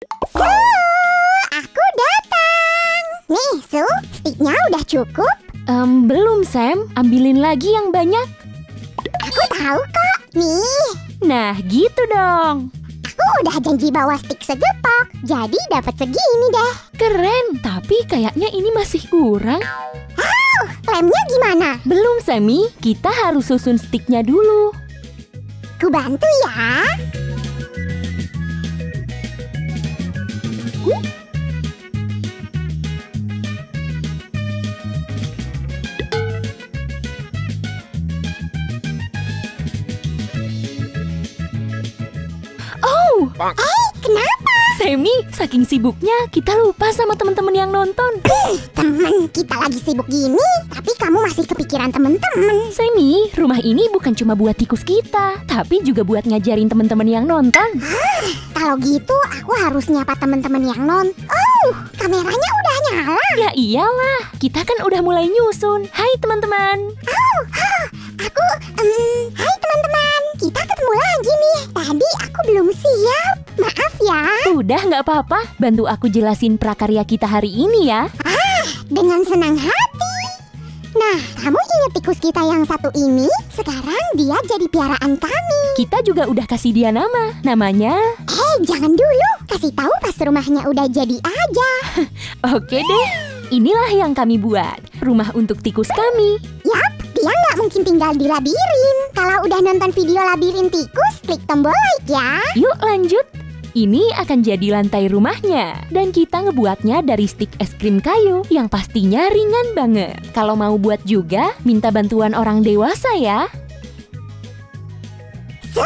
Su, aku datang. Nih, Su, stiknya udah cukup? Belum, Sam. Ambilin lagi yang banyak. Aku tahu kok. Nih, Nah, gitu dong. aku udah janji bawa stik segepok. Jadi dapat segini deh. Keren, tapi kayaknya ini masih kurang. Lemnya gimana? Belum, Sammy. Kita harus susun stiknya dulu. Ku bantu ya. Oh, Kenapa? Sammy, saking sibuknya kita lupa sama teman-teman yang nonton. Temen kita lagi sibuk gini, tapi kamu masih kepikiran temen-temen. Sammy, rumah ini bukan cuma buat tikus kita, tapi juga buat ngajarin teman-teman yang nonton. Kalau gitu, aku harus nyapa temen-temen yang nonton. Oh, kameranya udah nyala. Ya iyalah, kita kan udah mulai nyusun. Hai teman-teman. Hai teman-teman, kita ketemu lagi nih. Tadi aku belum siap, maaf ya. Udah nggak apa-apa, bantu aku jelasin prakarya kita hari ini ya. Dengan senang hati. Nah, kamu ingat tikus kita yang satu ini? Sekarang dia jadi piaraan kami. Kita juga udah kasih dia nama. Namanya... Jangan dulu, kasih tahu pas rumahnya udah jadi aja. Oke deh, inilah yang kami buat. Rumah untuk tikus kami. Yap, dia nggak mungkin tinggal di labirin. Kalau udah nonton video labirin tikus, klik tombol like ya. Yuk lanjut. Ini akan jadi lantai rumahnya. Dan kita ngebuatnya dari stik es krim kayu yang pastinya ringan banget. Kalau mau buat juga, minta bantuan orang dewasa ya. Su,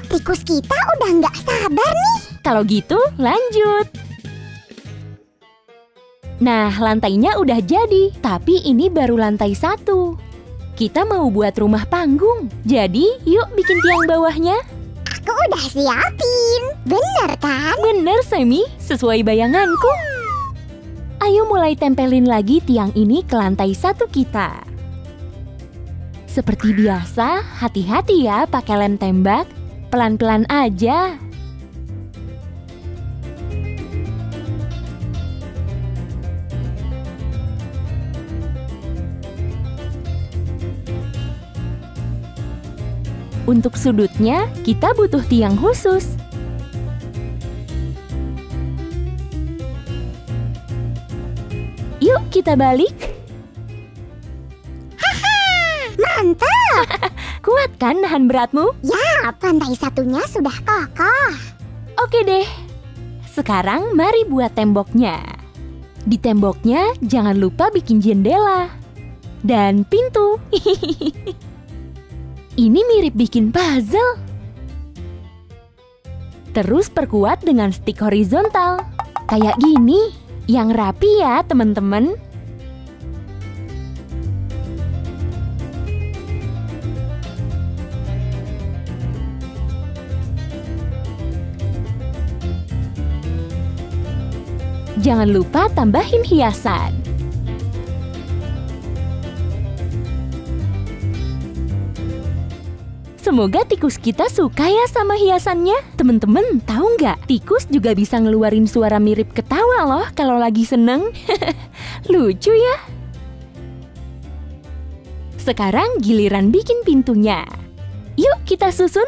tikus kita udah nggak sabar nih. Kalau gitu, lanjut. Nah, lantainya udah jadi, tapi ini baru lantai 1. Kita mau buat rumah panggung. Jadi, yuk bikin tiang bawahnya. Aku udah siapin, bener kan? Bener, Sammy, sesuai bayanganku. Ayo mulai tempelin lagi tiang ini ke lantai 1 kita. Seperti biasa, hati-hati ya pakai lem tembak. Pelan-pelan aja. Untuk sudutnya, kita butuh tiang khusus. Yuk kita balik. Mantap! Kuat kan nahan beratmu? Ya, lantai satunya sudah kokoh. Oke deh. Sekarang mari buat temboknya. Di temboknya jangan lupa bikin jendela. Dan pintu. Ini mirip bikin puzzle. Terus perkuat dengan stik horizontal. Kayak gini. Yang rapi ya teman-teman. Jangan lupa tambahin hiasan. Semoga tikus kita suka ya sama hiasannya. Temen-temen, tahu nggak? Tikus juga bisa ngeluarin suara mirip ketawa loh kalau lagi seneng. Lucu ya? Sekarang giliran bikin pintunya. Yuk kita susun.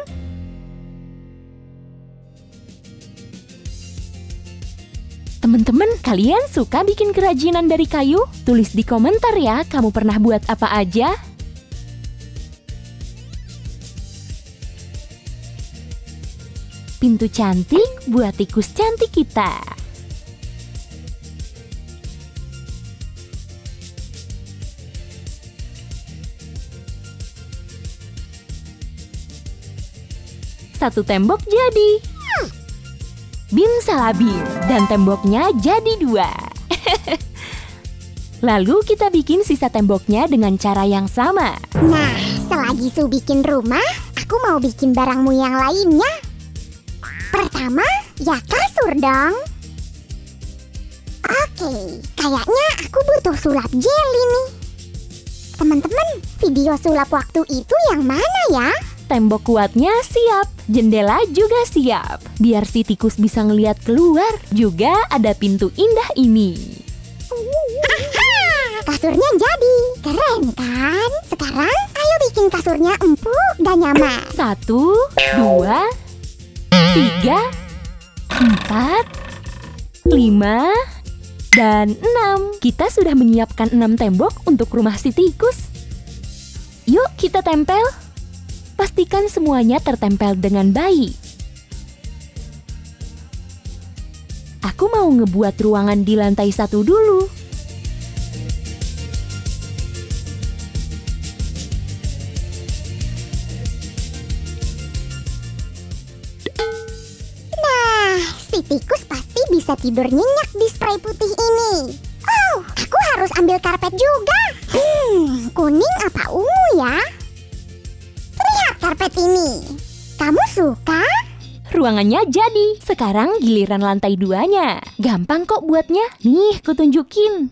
Temen-temen, kalian suka bikin kerajinan dari kayu? Tulis di komentar ya, kamu pernah buat apa aja? Pintu cantik buat tikus cantik kita. Satu tembok jadi. Bim salah bim, dan temboknya jadi 2. Lalu kita bikin sisa temboknya dengan cara yang sama. Nah, selagi Su bikin rumah, aku mau bikin barangmu yang lainnya. Pertama, ya kasur dong. Oke, kayaknya aku butuh sulap jeli nih. Teman-teman, video sulap waktu itu yang mana ya? tembok kuatnya siap, jendela juga siap. Biar si tikus bisa ngeliat keluar, juga ada pintu indah ini. Kasurnya jadi, keren kan? Sekarang ayo bikin kasurnya empuk dan nyaman. 1, 2, 3, 4, 5, dan 6. Kita sudah menyiapkan 6 tembok untuk rumah si tikus. Yuk kita tempel. Pastikan semuanya tertempel dengan baik. Aku mau ngebuat ruangan di lantai 1 dulu. Nah, si tikus pasti bisa tidur nyenyak di spray putih ini. Oh, aku harus ambil karpet juga. Kuning apa ungu ya? Lihat karpet ini. Kamu suka? Ruangannya jadi. Sekarang giliran lantai 2-nya. Gampang kok buatnya. Nih, kutunjukin.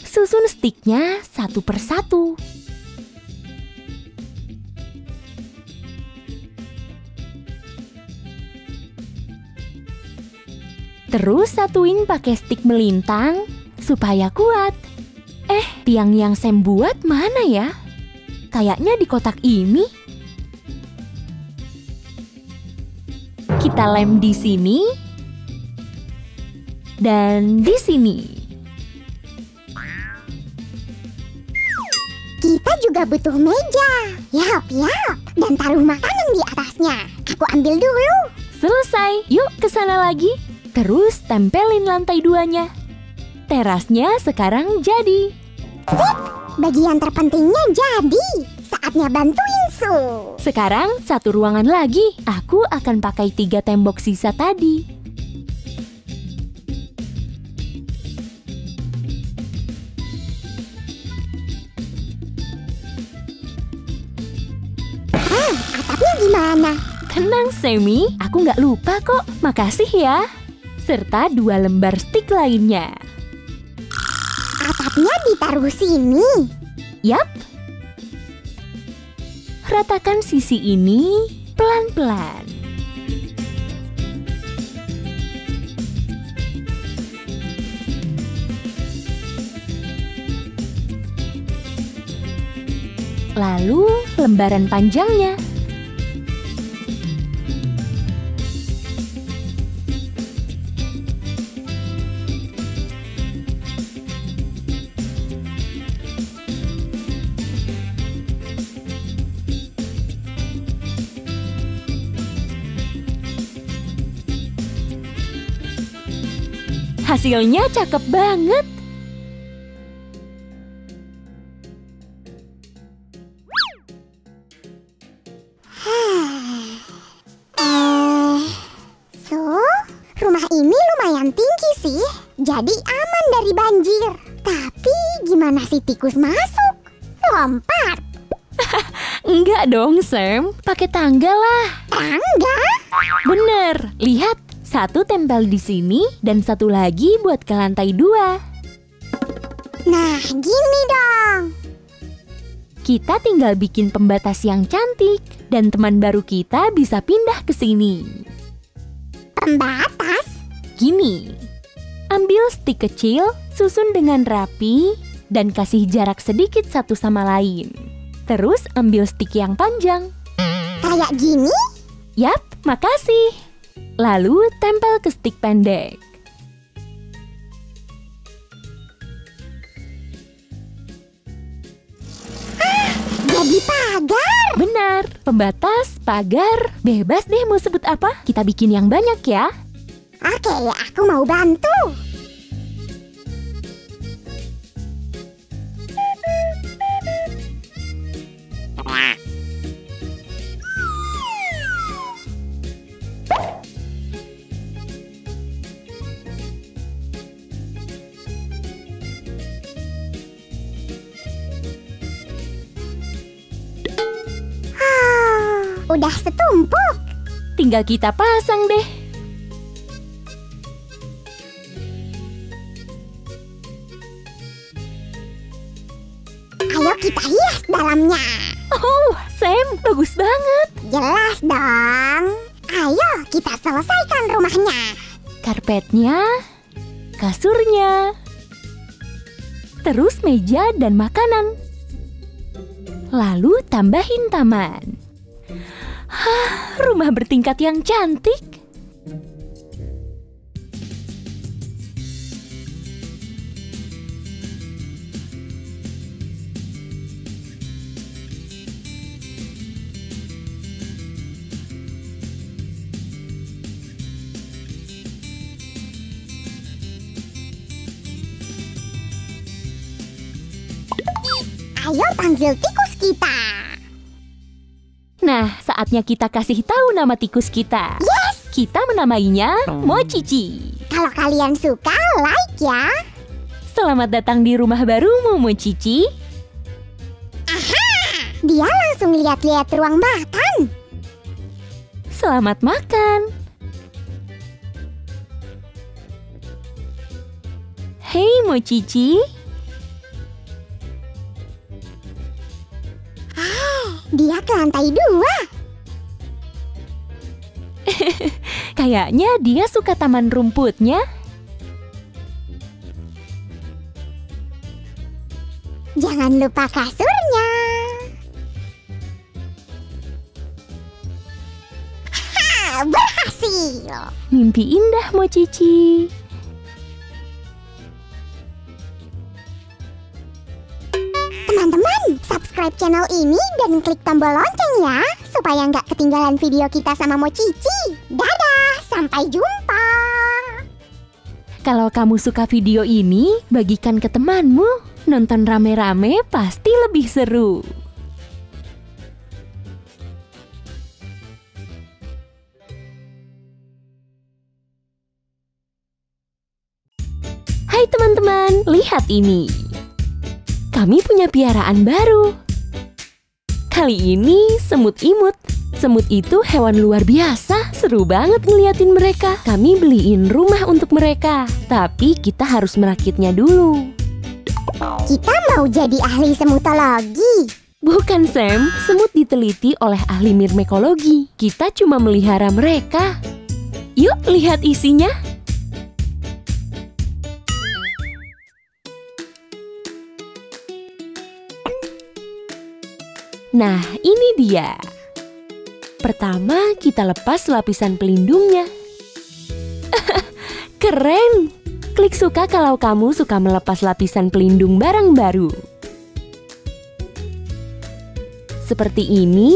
Susun stiknya satu persatu. Terus satuin pakai stik melintang supaya kuat. Tiang yang Sam buat mana ya? Kayaknya di kotak ini. Kita lem di sini dan di sini. Kita juga butuh meja. Yap, dan taruh makanan di atasnya. Aku ambil dulu. Selesai. Yuk ke sana lagi. Terus tempelin lantai 2-nya. Terasnya sekarang jadi. Sip, bagian terpentingnya jadi. Saatnya bantuin Su. Sekarang satu ruangan lagi. Aku akan pakai 3 tembok sisa tadi. Atapnya gimana? Tenang Semi, aku nggak lupa kok. Makasih ya. Serta 2 lembar stik lainnya. Atapnya ditaruh sini. Yap. Ratakan sisi ini pelan-pelan. Lalu lembaran panjangnya. Hasilnya cakep banget. So, rumah ini lumayan tinggi sih. Jadi aman dari banjir. Tapi gimana si tikus masuk? Lompat. Enggak dong Sam, pakai tangga lah. Tangga? Bener, lihat. 1 tempel di sini dan 1 lagi buat ke lantai 2. Nah, gini dong. Kita tinggal bikin pembatas yang cantik dan teman baru kita bisa pindah ke sini. Pembatas? Gini, ambil stik kecil, susun dengan rapi, dan kasih jarak sedikit satu sama lain. Terus ambil stik yang panjang. Kayak gini? Yap, makasih. Lalu tempel ke stik pendek. Jadi pagar. Benar, pembatas, pagar, bebas deh mau sebut apa. Kita bikin yang banyak ya. Oke, aku mau bantu. Udah setumpuk. Tinggal kita pasang deh. Ayo kita hias dalamnya. Oh, Sam, bagus banget. Jelas dong. Ayo kita selesaikan rumahnya. Karpetnya, kasurnya, terus meja dan makanan. Lalu tambahin taman. Rumah bertingkat yang cantik. Ayo panggil tikus kita. Nah, saatnya kita kasih tahu nama tikus kita. Yes! Kita menamainya Mochichi. Kalau kalian suka, like ya. Selamat datang di rumah barumu, Mochichi. Aha! Dia langsung lihat-lihat ruang makan. Selamat makan. Hei, Mochichi. Dia ke lantai 2. Kayaknya dia suka taman rumputnya. Jangan lupa kasurnya. Berhasil. Mimpi indah, Mochichi. Teman-teman, subscribe channel ini dan klik tombol lonceng ya, supaya nggak ketinggalan video kita sama Mochichi. Dadah, sampai jumpa. Kalau kamu suka video ini, bagikan ke temanmu. Nonton rame-rame pasti lebih seru. Hai teman-teman, lihat ini. Kami punya piaraan baru. Kali ini semut imut. Semut itu hewan luar biasa. Seru banget ngeliatin mereka. Kami beliin rumah untuk mereka. Tapi kita harus merakitnya dulu. Kita mau jadi ahli semutologi. Bukan, Sam. Semut diteliti oleh ahli mirmekologi. Kita cuma melihara mereka. Yuk lihat isinya. Nah, ini dia. Pertama, kita lepas lapisan pelindungnya. Keren! Klik suka kalau kamu suka melepas lapisan pelindung barang baru. Seperti ini,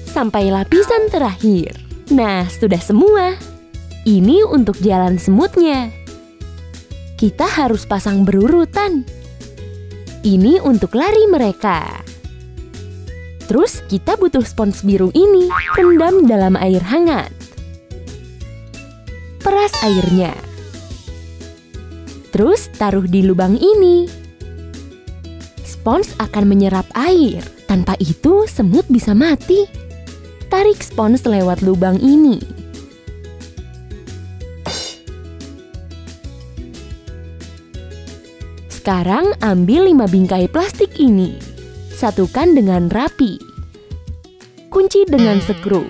sampai lapisan terakhir. Nah, sudah semua. Ini untuk jalan semutnya. Kita harus pasang berurutan. Ini untuk lari mereka. Terus kita butuh spons biru ini, rendam dalam air hangat. Peras airnya. Terus taruh di lubang ini. Spons akan menyerap air, tanpa itu semut bisa mati. Tarik spons lewat lubang ini. Sekarang ambil 5 bingkai plastik ini. Satukan dengan rapi. Kunci dengan skrup.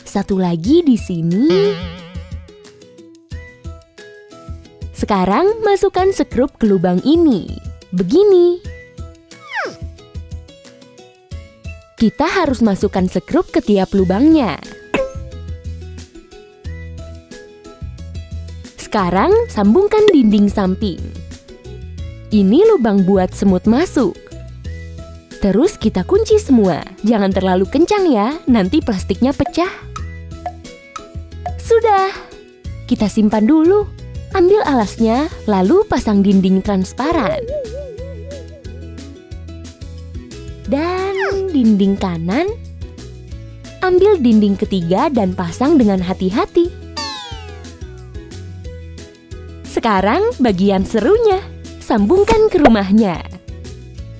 Satu lagi di sini. Sekarang masukkan skrup ke lubang ini. Begini. Kita harus masukkan skrup ke tiap lubangnya. Sekarang sambungkan dinding samping. Ini lubang buat semut masuk. Terus kita kunci semua. Jangan terlalu kencang ya, nanti plastiknya pecah. Sudah. Kita simpan dulu. Ambil alasnya, lalu pasang dinding transparan. Dan dinding kanan. Ambil dinding ketiga dan pasang dengan hati-hati. Sekarang bagian serunya. Sambungkan ke rumahnya.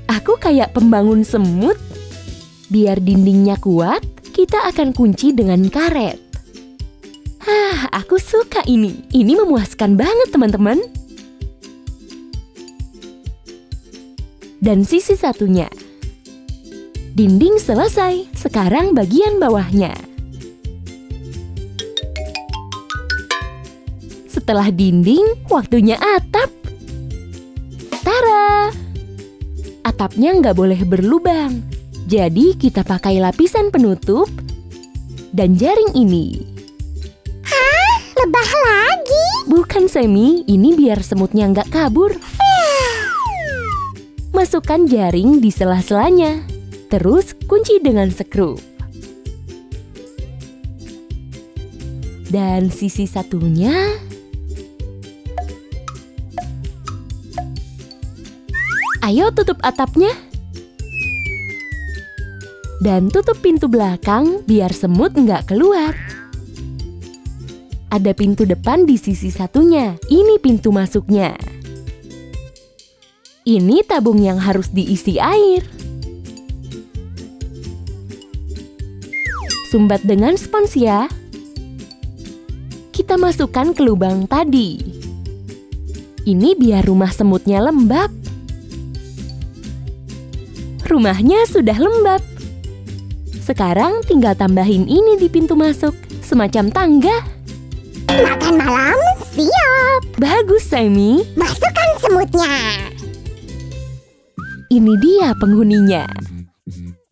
Aku kayak pembangun semut. Biar dindingnya kuat, kita akan kunci dengan karet. Aku suka ini. Ini memuaskan banget, teman-teman. dan sisi satunya. Dinding selesai, sekarang bagian bawahnya. Setelah dinding, waktunya atap. Tara! Atapnya nggak boleh berlubang, jadi kita pakai lapisan penutup dan jaring ini. Hah? Lebah lagi? Bukan, Semi, ini biar semutnya nggak kabur. Masukkan jaring di sela-selanya, terus kunci dengan skrup. Dan sisi satunya. Ayo tutup atapnya. Dan tutup pintu belakang biar semut nggak keluar. Ada pintu depan di sisi satunya. Ini pintu masuknya. Ini tabung yang harus diisi air. Sumbat dengan spons ya. Kita masukkan ke lubang tadi. Ini biar rumah semutnya lembab. Rumahnya sudah lembab. Sekarang tinggal tambahin ini di pintu masuk, semacam tangga. Makan malam siap. Bagus, Semi. Masukkan semutnya. Ini dia penghuninya.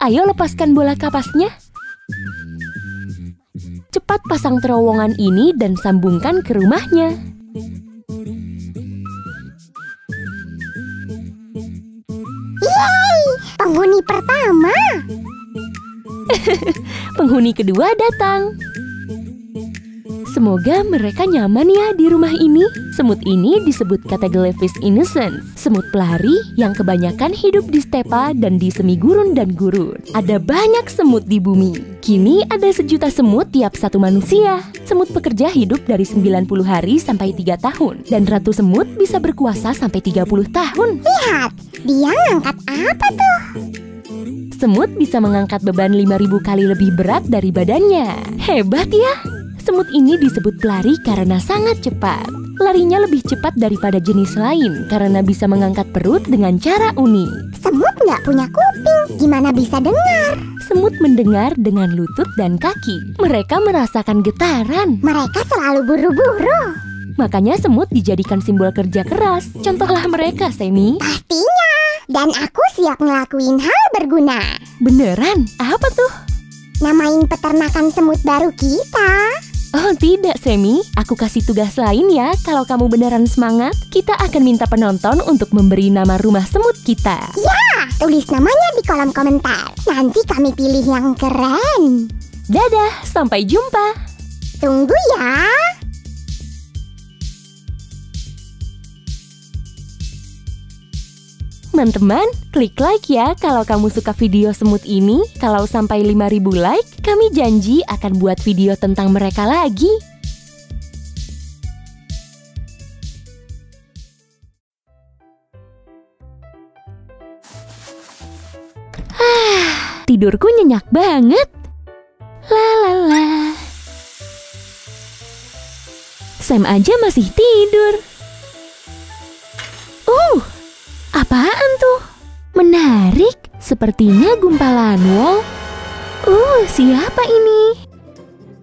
Ayo lepaskan bola kapasnya. Cepat pasang terowongan ini dan sambungkan ke rumahnya. Yeay, penghuni pertama. Penghuni kedua datang. Semoga mereka nyaman ya di rumah ini. Semut ini disebut Cataglepis innocens, semut pelari yang kebanyakan hidup di stepa dan di semi gurun dan gurun. Ada banyak semut di bumi. Kini ada 1 juta semut tiap satu manusia. Semut pekerja hidup dari 90 hari sampai 3 tahun. Dan ratu semut bisa berkuasa sampai 30 tahun. Lihat, dia ngangkat apa tuh? Semut bisa mengangkat beban 5.000 kali lebih berat dari badannya. Hebat ya! Semut ini disebut pelari karena sangat cepat. Larinya lebih cepat daripada jenis lain karena bisa mengangkat perut dengan cara unik. Semut nggak punya kuping, gimana bisa dengar? Semut mendengar dengan lutut dan kaki. Mereka merasakan getaran. Mereka selalu buru-buru. Makanya semut dijadikan simbol kerja keras. Contohlah mereka, Semi. Pastinya. Dan aku siap ngelakuin hal berguna. Beneran? Apa tuh? Namain peternakan semut baru kita. Oh tidak, Semi. Aku kasih tugas lain ya. Kalau kamu beneran semangat, kita akan minta penonton untuk memberi nama rumah semut kita. Ya, tulis namanya di kolom komentar. Nanti kami pilih yang keren. Dadah, sampai jumpa. Tunggu ya. Teman-teman, klik like ya kalau kamu suka video semut ini. Kalau sampai 5.000 like, kami janji akan buat video tentang mereka lagi. Tidurku nyenyak banget. La la la. Sam aja masih tidur. Apaan tuh? Menarik, sepertinya gumpalan wol. Siapa ini?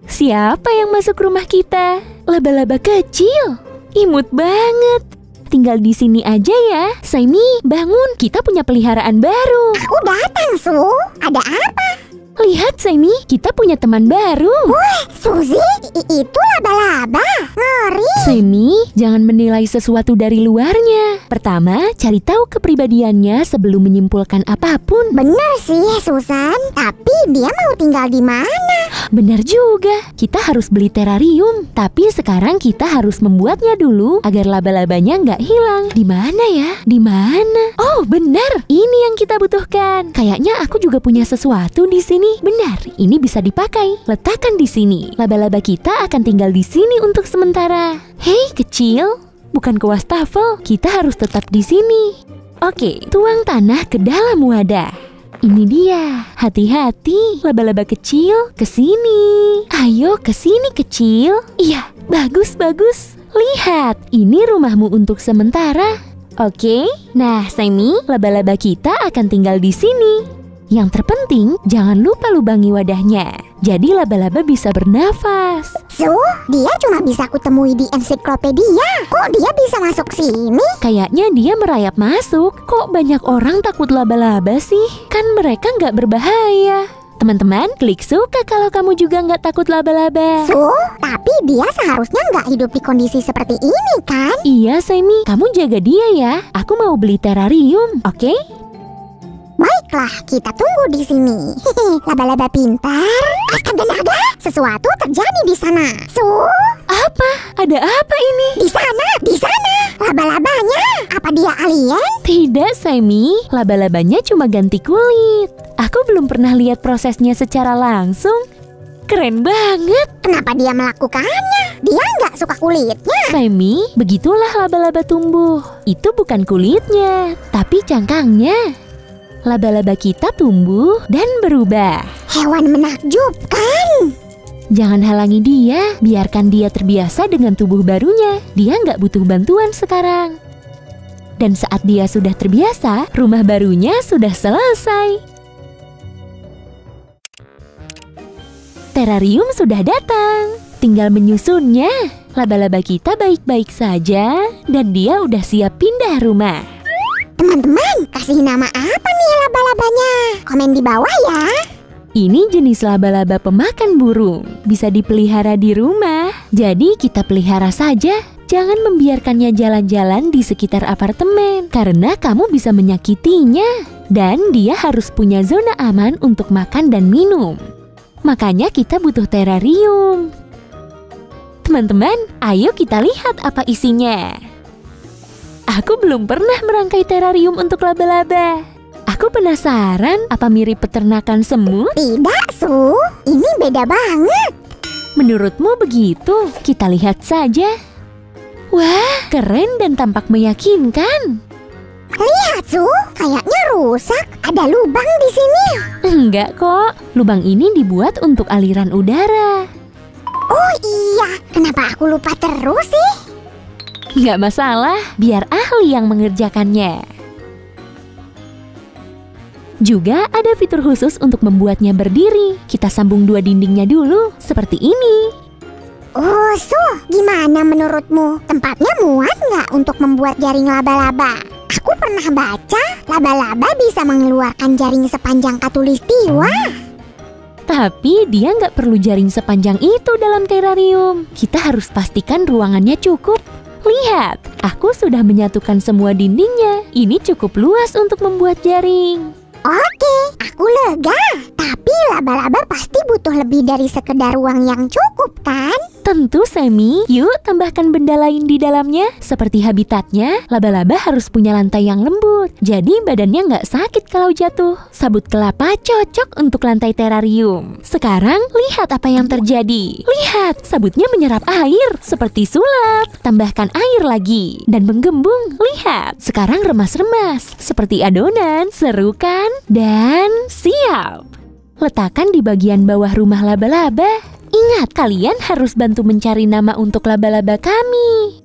Siapa yang masuk rumah kita? Laba-laba kecil. Imut banget. Tinggal di sini aja ya. Saimi, bangun. Kita punya peliharaan baru. Aku datang, Su. Ada apa? Lihat, Saimi, kita punya teman baru. Wih, Suzy, itu laba-laba. Ngeri. Saimi, jangan menilai sesuatu dari luarnya. Pertama, cari tahu kepribadiannya sebelum menyimpulkan apapun. Bener sih, Susan. Tapi dia mau tinggal di mana? Benar juga. Kita harus beli terarium. Tapi sekarang kita harus membuatnya dulu agar laba-labanya nggak hilang. Di mana ya? Di mana? Oh, benar. Ini yang kita butuhkan. Kayaknya aku juga punya sesuatu di sini. Benar, ini bisa dipakai. Letakkan di sini. Laba-laba kita akan tinggal di sini untuk sementara. Hei, kecil. Bukan ke wastafel. Kita harus tetap di sini. Oke, tuang tanah ke dalam wadah. Ini dia. Hati-hati, laba-laba kecil. Ke sini. Ayo ke sini, kecil. Iya, bagus. Lihat, ini rumahmu untuk sementara. Oke, nah Sammy, laba-laba kita akan tinggal di sini. Yang terpenting, jangan lupa lubangi wadahnya. Jadi laba-laba bisa bernafas. So, dia cuma bisa kutemui di ensiklopedia. Kok dia bisa masuk sini? Kayaknya dia merayap masuk. Kok banyak orang takut laba-laba sih? Kan mereka nggak berbahaya. Teman-teman, klik suka kalau kamu juga nggak takut laba-laba. So, tapi dia seharusnya nggak hidup di kondisi seperti ini kan? Iya, Sammy. Kamu jaga dia ya. Aku mau beli terarium, oke? Baiklah, kita tunggu di sini. Laba-laba pintar. Astaga naga, sesuatu terjadi di sana. So, Apa? Ada apa ini? di sana, laba-labanya. Apa dia alien? Tidak, Sammy. Laba-labanya cuma ganti kulit. Aku belum pernah lihat prosesnya secara langsung. Keren banget. Kenapa dia melakukannya? Dia nggak suka kulitnya. Sammy, begitulah laba-laba tumbuh. Itu bukan kulitnya, tapi cangkangnya. Laba-laba kita tumbuh dan berubah. Hewan menakjubkan. Jangan halangi dia, biarkan dia terbiasa dengan tubuh barunya. Dia nggak butuh bantuan sekarang. Dan saat dia sudah terbiasa, rumah barunya sudah selesai. Terarium sudah datang, tinggal menyusunnya. Laba-laba kita baik-baik saja, dan dia udah siap pindah rumah. Teman-teman, kasih nama apa nih laba-labanya? Komen di bawah ya. Ini jenis laba-laba pemakan burung, bisa dipelihara di rumah. Jadi kita pelihara saja, jangan membiarkannya jalan-jalan di sekitar apartemen, karena kamu bisa menyakitinya. Dan dia harus punya zona aman untuk makan dan minum. Makanya kita butuh terarium. Teman-teman, ayo kita lihat apa isinya. Aku belum pernah merangkai terarium untuk laba-laba. Aku penasaran, apa mirip peternakan semut? Tidak, Su. Ini beda banget. Menurutmu begitu? Kita lihat saja. Wah, keren dan tampak meyakinkan. Lihat, Su. Kayaknya rusak. Ada lubang di sini. Enggak kok, lubang ini dibuat untuk aliran udara. Oh iya, kenapa aku lupa terus sih? Nggak masalah, biar ahli yang mengerjakannya. Juga ada fitur khusus untuk membuatnya berdiri. Kita sambung dua dindingnya dulu, seperti ini. Oh, Su, gimana menurutmu? Tempatnya muat nggak untuk membuat jaring laba-laba? Aku pernah baca, laba-laba bisa mengeluarkan jaring sepanjang katulistiwa. Tapi dia nggak perlu jaring sepanjang itu dalam terarium. Kita harus pastikan ruangannya cukup. Lihat, aku sudah menyatukan semua dindingnya. Ini cukup luas untuk membuat jaring. Oke, aku lega. Tapi laba-laba pasti butuh lebih dari sekedar ruang yang cukup, kan? Tentu, Sammy. Yuk, tambahkan benda lain di dalamnya. Seperti habitatnya, laba-laba harus punya lantai yang lembut. Jadi badannya nggak sakit kalau jatuh. Sabut kelapa cocok untuk lantai terarium. Sekarang, lihat apa yang terjadi. Lihat, sabutnya menyerap air seperti sulap. Tambahkan air lagi dan menggembung. Lihat, sekarang remas-remas seperti adonan. Seru kan? Dan siap. Letakkan di bagian bawah rumah laba-laba. Ingat, kalian harus bantu mencari nama untuk laba-laba kami.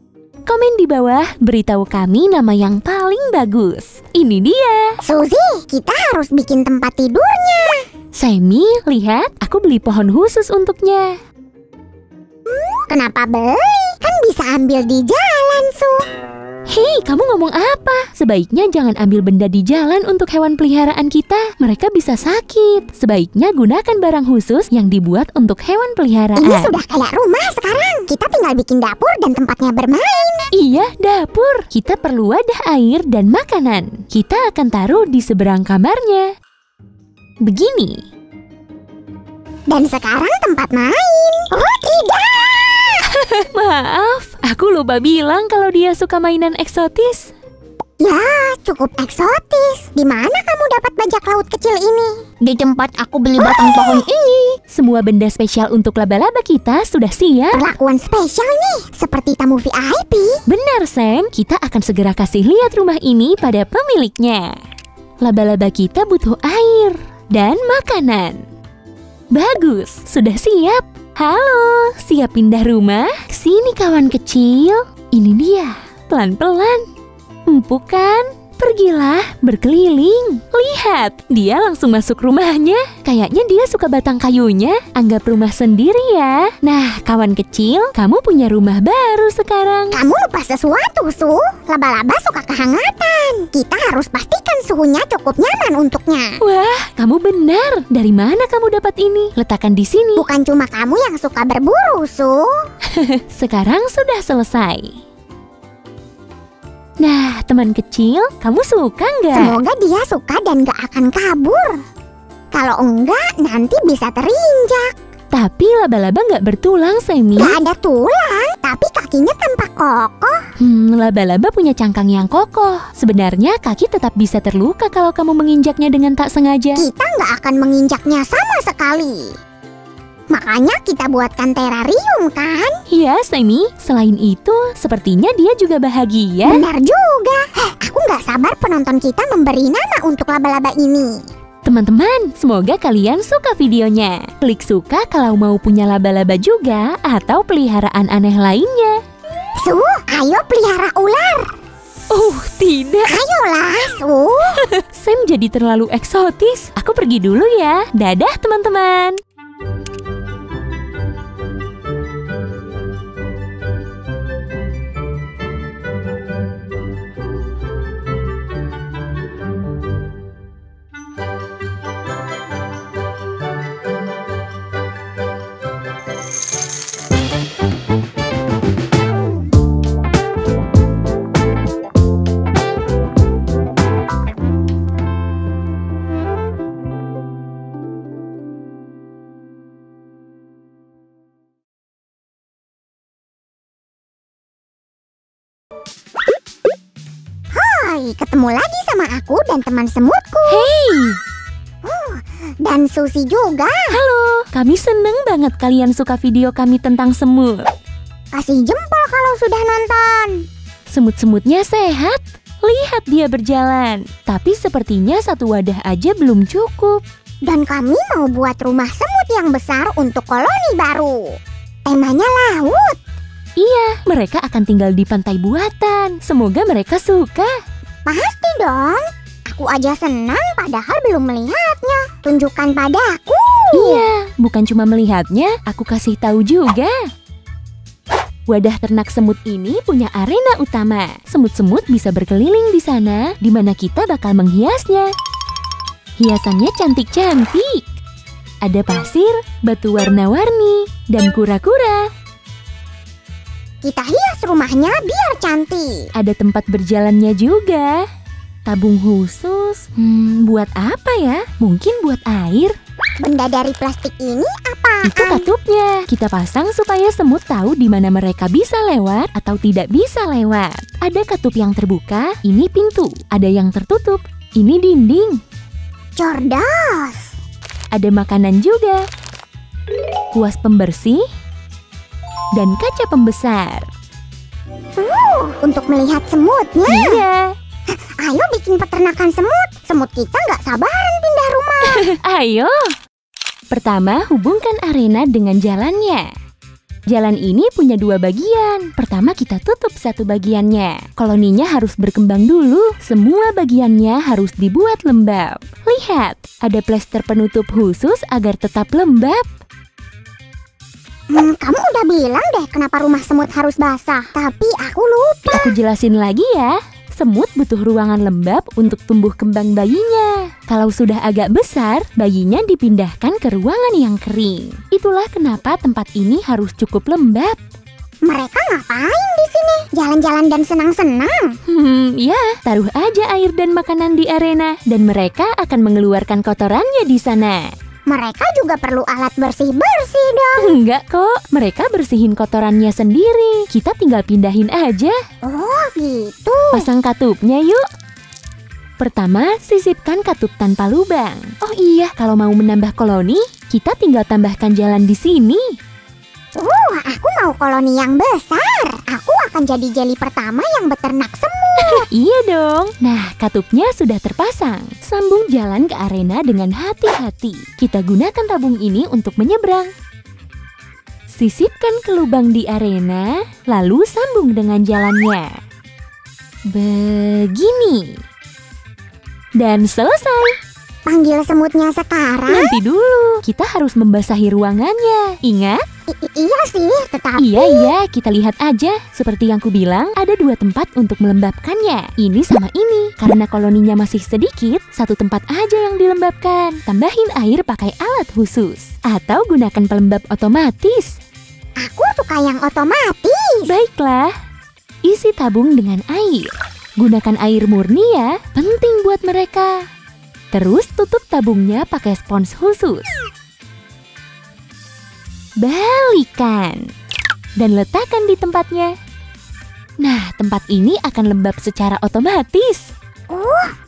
Komen di bawah, beritahu kami nama yang paling bagus. Ini dia. Suzy, kita harus bikin tempat tidurnya. Sammy, lihat, aku beli pohon khusus untuknya. Kenapa beli? Kan bisa ambil di jalan, Su. Hei, kamu ngomong apa? Sebaiknya jangan ambil benda di jalan untuk hewan peliharaan kita. Mereka bisa sakit. Sebaiknya gunakan barang khusus yang dibuat untuk hewan peliharaan. Ini sudah kayak rumah sekarang. Kita tinggal bikin dapur dan tempatnya bermain. Iya, dapur. Kita perlu wadah air dan makanan. Kita akan taruh di seberang kamarnya. Begini. Dan sekarang tempat main. Oh tidak! Maaf, aku lupa bilang kalau dia suka mainan eksotis. Ya, cukup eksotis. Di mana kamu dapat bajak laut kecil ini? Di tempat aku beli batang pohon ini. Semua benda spesial untuk laba-laba kita sudah siap. Perlakuan spesial nih, seperti tamu VIP. Benar, Sam. Kita akan segera kasih lihat rumah ini pada pemiliknya. Laba-laba kita butuh air dan makanan. Bagus, sudah siap. Halo, siap pindah rumah? Sini kawan kecil. Ini dia, pelan-pelan. Empuk kan? Pergilah berkeliling. Lihat, dia langsung masuk rumahnya. Kayaknya dia suka batang kayunya. Anggap rumah sendiri ya. Nah, kawan kecil, kamu punya rumah baru sekarang. Kamu lupa sesuatu, Su. Laba-laba suka kehangatan. Kita harus pastikan suhunya cukup nyaman untuknya. Wah, kamu benar. Dari mana kamu dapat ini? Letakkan di sini. Bukan cuma kamu yang suka berburu, Su. Sekarang sudah selesai. Nah, teman kecil, kamu suka nggak? Semoga dia suka dan gak akan kabur. Kalau enggak, nanti bisa terinjak. Tapi laba-laba nggak bertulang, Semi. Gak ada tulang, tapi kakinya tampak kokoh. Laba-laba punya cangkang yang kokoh. Sebenarnya kaki tetap bisa terluka kalau kamu menginjaknya dengan tak sengaja. Kita gak akan menginjaknya sama sekali. Makanya kita buatkan terarium kan? Iya, Semi. Selain itu, sepertinya dia juga bahagia. Benar juga. Aku gak sabar penonton kita memberi nama untuk laba-laba ini. Teman-teman, semoga kalian suka videonya. Klik suka kalau mau punya laba-laba juga atau peliharaan aneh lainnya. Su, ayo pelihara ular. Oh, tidak. Ayolah, Su. Sam jadi terlalu eksotis. Aku pergi dulu ya. Dadah, teman-teman. Hai, ketemu lagi sama aku dan teman semutku. Hey, Dan Susi juga. halo. Kami seneng banget kalian suka video kami tentang semut. Kasih jempol kalau sudah nonton. Semut-semutnya sehat. Lihat dia berjalan. Tapi sepertinya satu wadah aja belum cukup. Dan kami mau buat rumah semut yang besar untuk koloni baru. Temanya laut. Iya, mereka akan tinggal di pantai buatan. Semoga mereka suka. Pasti dong. Aku aja senang padahal belum melihatnya. Tunjukkan padaku. Iya, bukan cuma melihatnya, aku kasih tahu juga. Wadah ternak semut ini punya arena utama. Semut-semut bisa berkeliling di sana, di mana kita bakal menghiasnya. Hiasannya cantik-cantik. Ada pasir, batu warna-warni, dan kura-kura. Kita hias rumahnya biar cantik. Ada tempat berjalannya juga. Tabung khusus, buat apa ya? Mungkin buat air. Benda dari plastik ini apa? Itu katupnya. Kita pasang supaya semut tahu di mana mereka bisa lewat atau tidak bisa lewat. Ada katup yang terbuka, ini pintu. Ada yang tertutup, ini dinding. Cerdas. Ada makanan juga. Kuas pembersih dan kaca pembesar. Untuk melihat semutnya. Iya. Ayo bikin peternakan semut. Semut kita nggak sabaran pindah rumah. Ayo. Pertama, hubungkan arena dengan jalannya. Jalan ini punya dua bagian. Pertama kita tutup satu bagiannya. Koloninya harus berkembang dulu. Semua bagiannya harus dibuat lembab. Lihat, ada plester penutup khusus agar tetap lembab. Kamu udah bilang deh kenapa rumah semut harus basah. Tapi aku lupa. Aku jelasin lagi ya. Semut butuh ruangan lembab untuk tumbuh kembang bayinya. Kalau sudah agak besar, bayinya dipindahkan ke ruangan yang kering. Itulah kenapa tempat ini harus cukup lembab. Mereka ngapain di sini? Jalan-jalan dan senang-senang. Ya, taruh aja air dan makanan di arena dan mereka akan mengeluarkan kotorannya di sana. Mereka juga perlu alat bersih-bersih dong. Enggak kok, mereka bersihin kotorannya sendiri. Kita tinggal pindahin aja. Oh gitu. Pasang katupnya yuk. Pertama, sisipkan katup tanpa lubang. Oh iya, kalau mau menambah koloni, kita tinggal tambahkan jalan di sini. Aku mau koloni yang besar. Aku akan jadi jeli pertama yang beternak semut. Iya dong. Nah, katupnya sudah terpasang. Sambung jalan ke arena dengan hati-hati. Kita gunakan tabung ini untuk menyeberang. Sisipkan ke lubang di arena, lalu sambung dengan jalannya. Begini. Dan selesai. Panggil semutnya sekarang? Nanti dulu, kita harus membasahi ruangannya. Ingat? Iya sih, tetapi... Iya, kita lihat aja. Seperti yang kubilang, ada 2 tempat untuk melembabkannya. Ini sama ini. Karena koloninya masih sedikit, 1 tempat aja yang dilembabkan. Tambahin air pakai alat khusus. Atau gunakan pelembab otomatis. Aku suka yang otomatis. Baiklah, isi tabung dengan air. Gunakan air murni ya, penting buat mereka. Terus tutup tabungnya pakai spons khusus. Balikan. Dan letakkan di tempatnya. Nah, tempat ini akan lembab secara otomatis.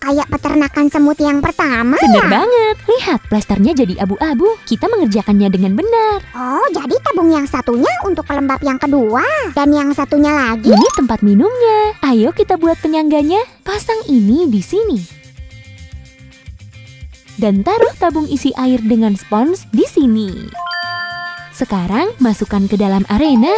Kayak peternakan semut yang pertama. Bener banget. Lihat, plasternya jadi abu-abu. Kita mengerjakannya dengan benar. Oh, jadi tabung yang satunya untuk pelembab yang kedua. Dan yang satunya lagi? Ini tempat minumnya. Ayo kita buat penyangganya. Pasang ini di sini. Dan taruh tabung isi air dengan spons di sini. Sekarang masukkan ke dalam arena.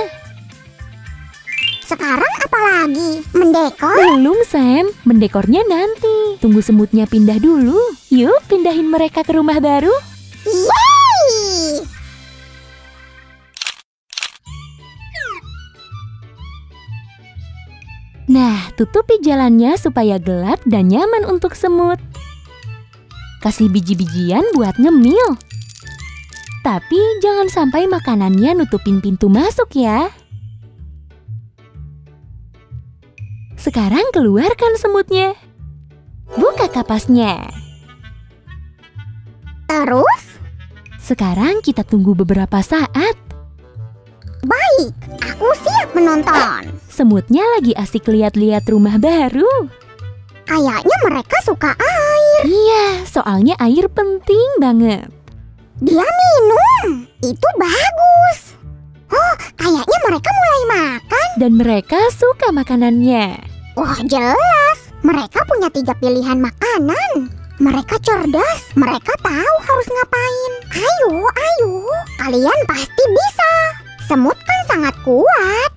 Sekarang apa lagi? Mendekor? Belum, Sam. Mendekornya nanti. Tunggu semutnya pindah dulu. Yuk, pindahin mereka ke rumah baru. Yeay! Nah, tutupi jalannya supaya gelap dan nyaman untuk semut. Kasih biji-bijian buat ngemil. Tapi jangan sampai makanannya nutupin pintu masuk ya. Sekarang keluarkan semutnya. Buka kapasnya. Terus? Sekarang kita tunggu beberapa saat. Baik, aku siap menonton. Semutnya lagi asik lihat-lihat rumah baru. Kayaknya mereka suka air. Iya, soalnya air penting banget. Dia minum. Itu bagus. Oh, kayaknya mereka mulai makan. Dan mereka suka makanannya. Wah, jelas. Mereka punya 3 pilihan makanan. Mereka cerdas. Mereka tahu harus ngapain. Ayo, ayo. Kalian pasti bisa. Semut kan sangat kuat.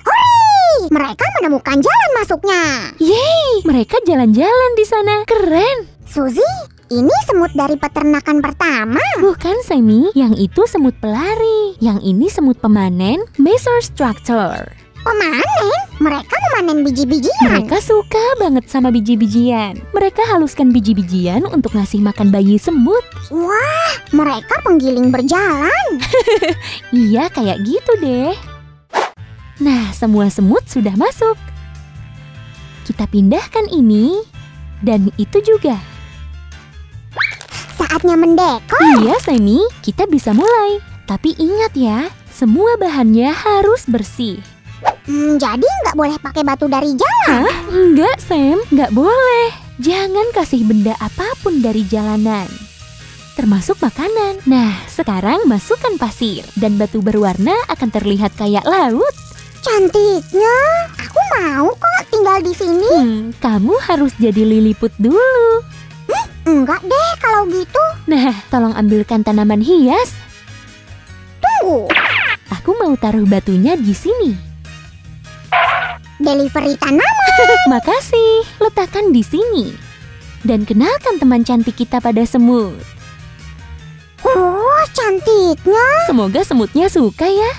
Hore! Mereka menemukan jalan masuknya. Yeay, mereka jalan-jalan di sana. Keren. Suzy, ini semut dari peternakan pertama. Bukan, Sammy. Yang itu semut pelari. Yang ini semut pemanen, mesostructure. Pemanen? Mereka memanen biji-bijian. Mereka suka banget sama biji-bijian. Mereka haluskan biji-bijian untuk ngasih makan bayi semut. Wah, mereka penggiling berjalan. Iya, kayak gitu deh. Nah, semua semut sudah masuk. Kita pindahkan ini dan itu juga. Saatnya mendekor. Iya, Sammy, kita bisa mulai. Tapi ingat ya, semua bahannya harus bersih. Jadi nggak boleh pakai batu dari jalan? Hah? Enggak, Sam. Nggak boleh. Jangan kasih benda apapun dari jalanan. Termasuk makanan. Nah, sekarang masukkan pasir. Dan batu berwarna akan terlihat kayak laut. Cantiknya. Aku mau kok tinggal di sini. Kamu harus jadi liliput dulu. Enggak deh kalau gitu. Nah, tolong ambilkan tanaman hias. Tunggu. Aku mau taruh batunya di sini. Delivery tanaman. Makasih. Letakkan di sini. Dan kenalkan teman cantik kita pada semut. Oh, cantiknya. Semoga semutnya suka ya.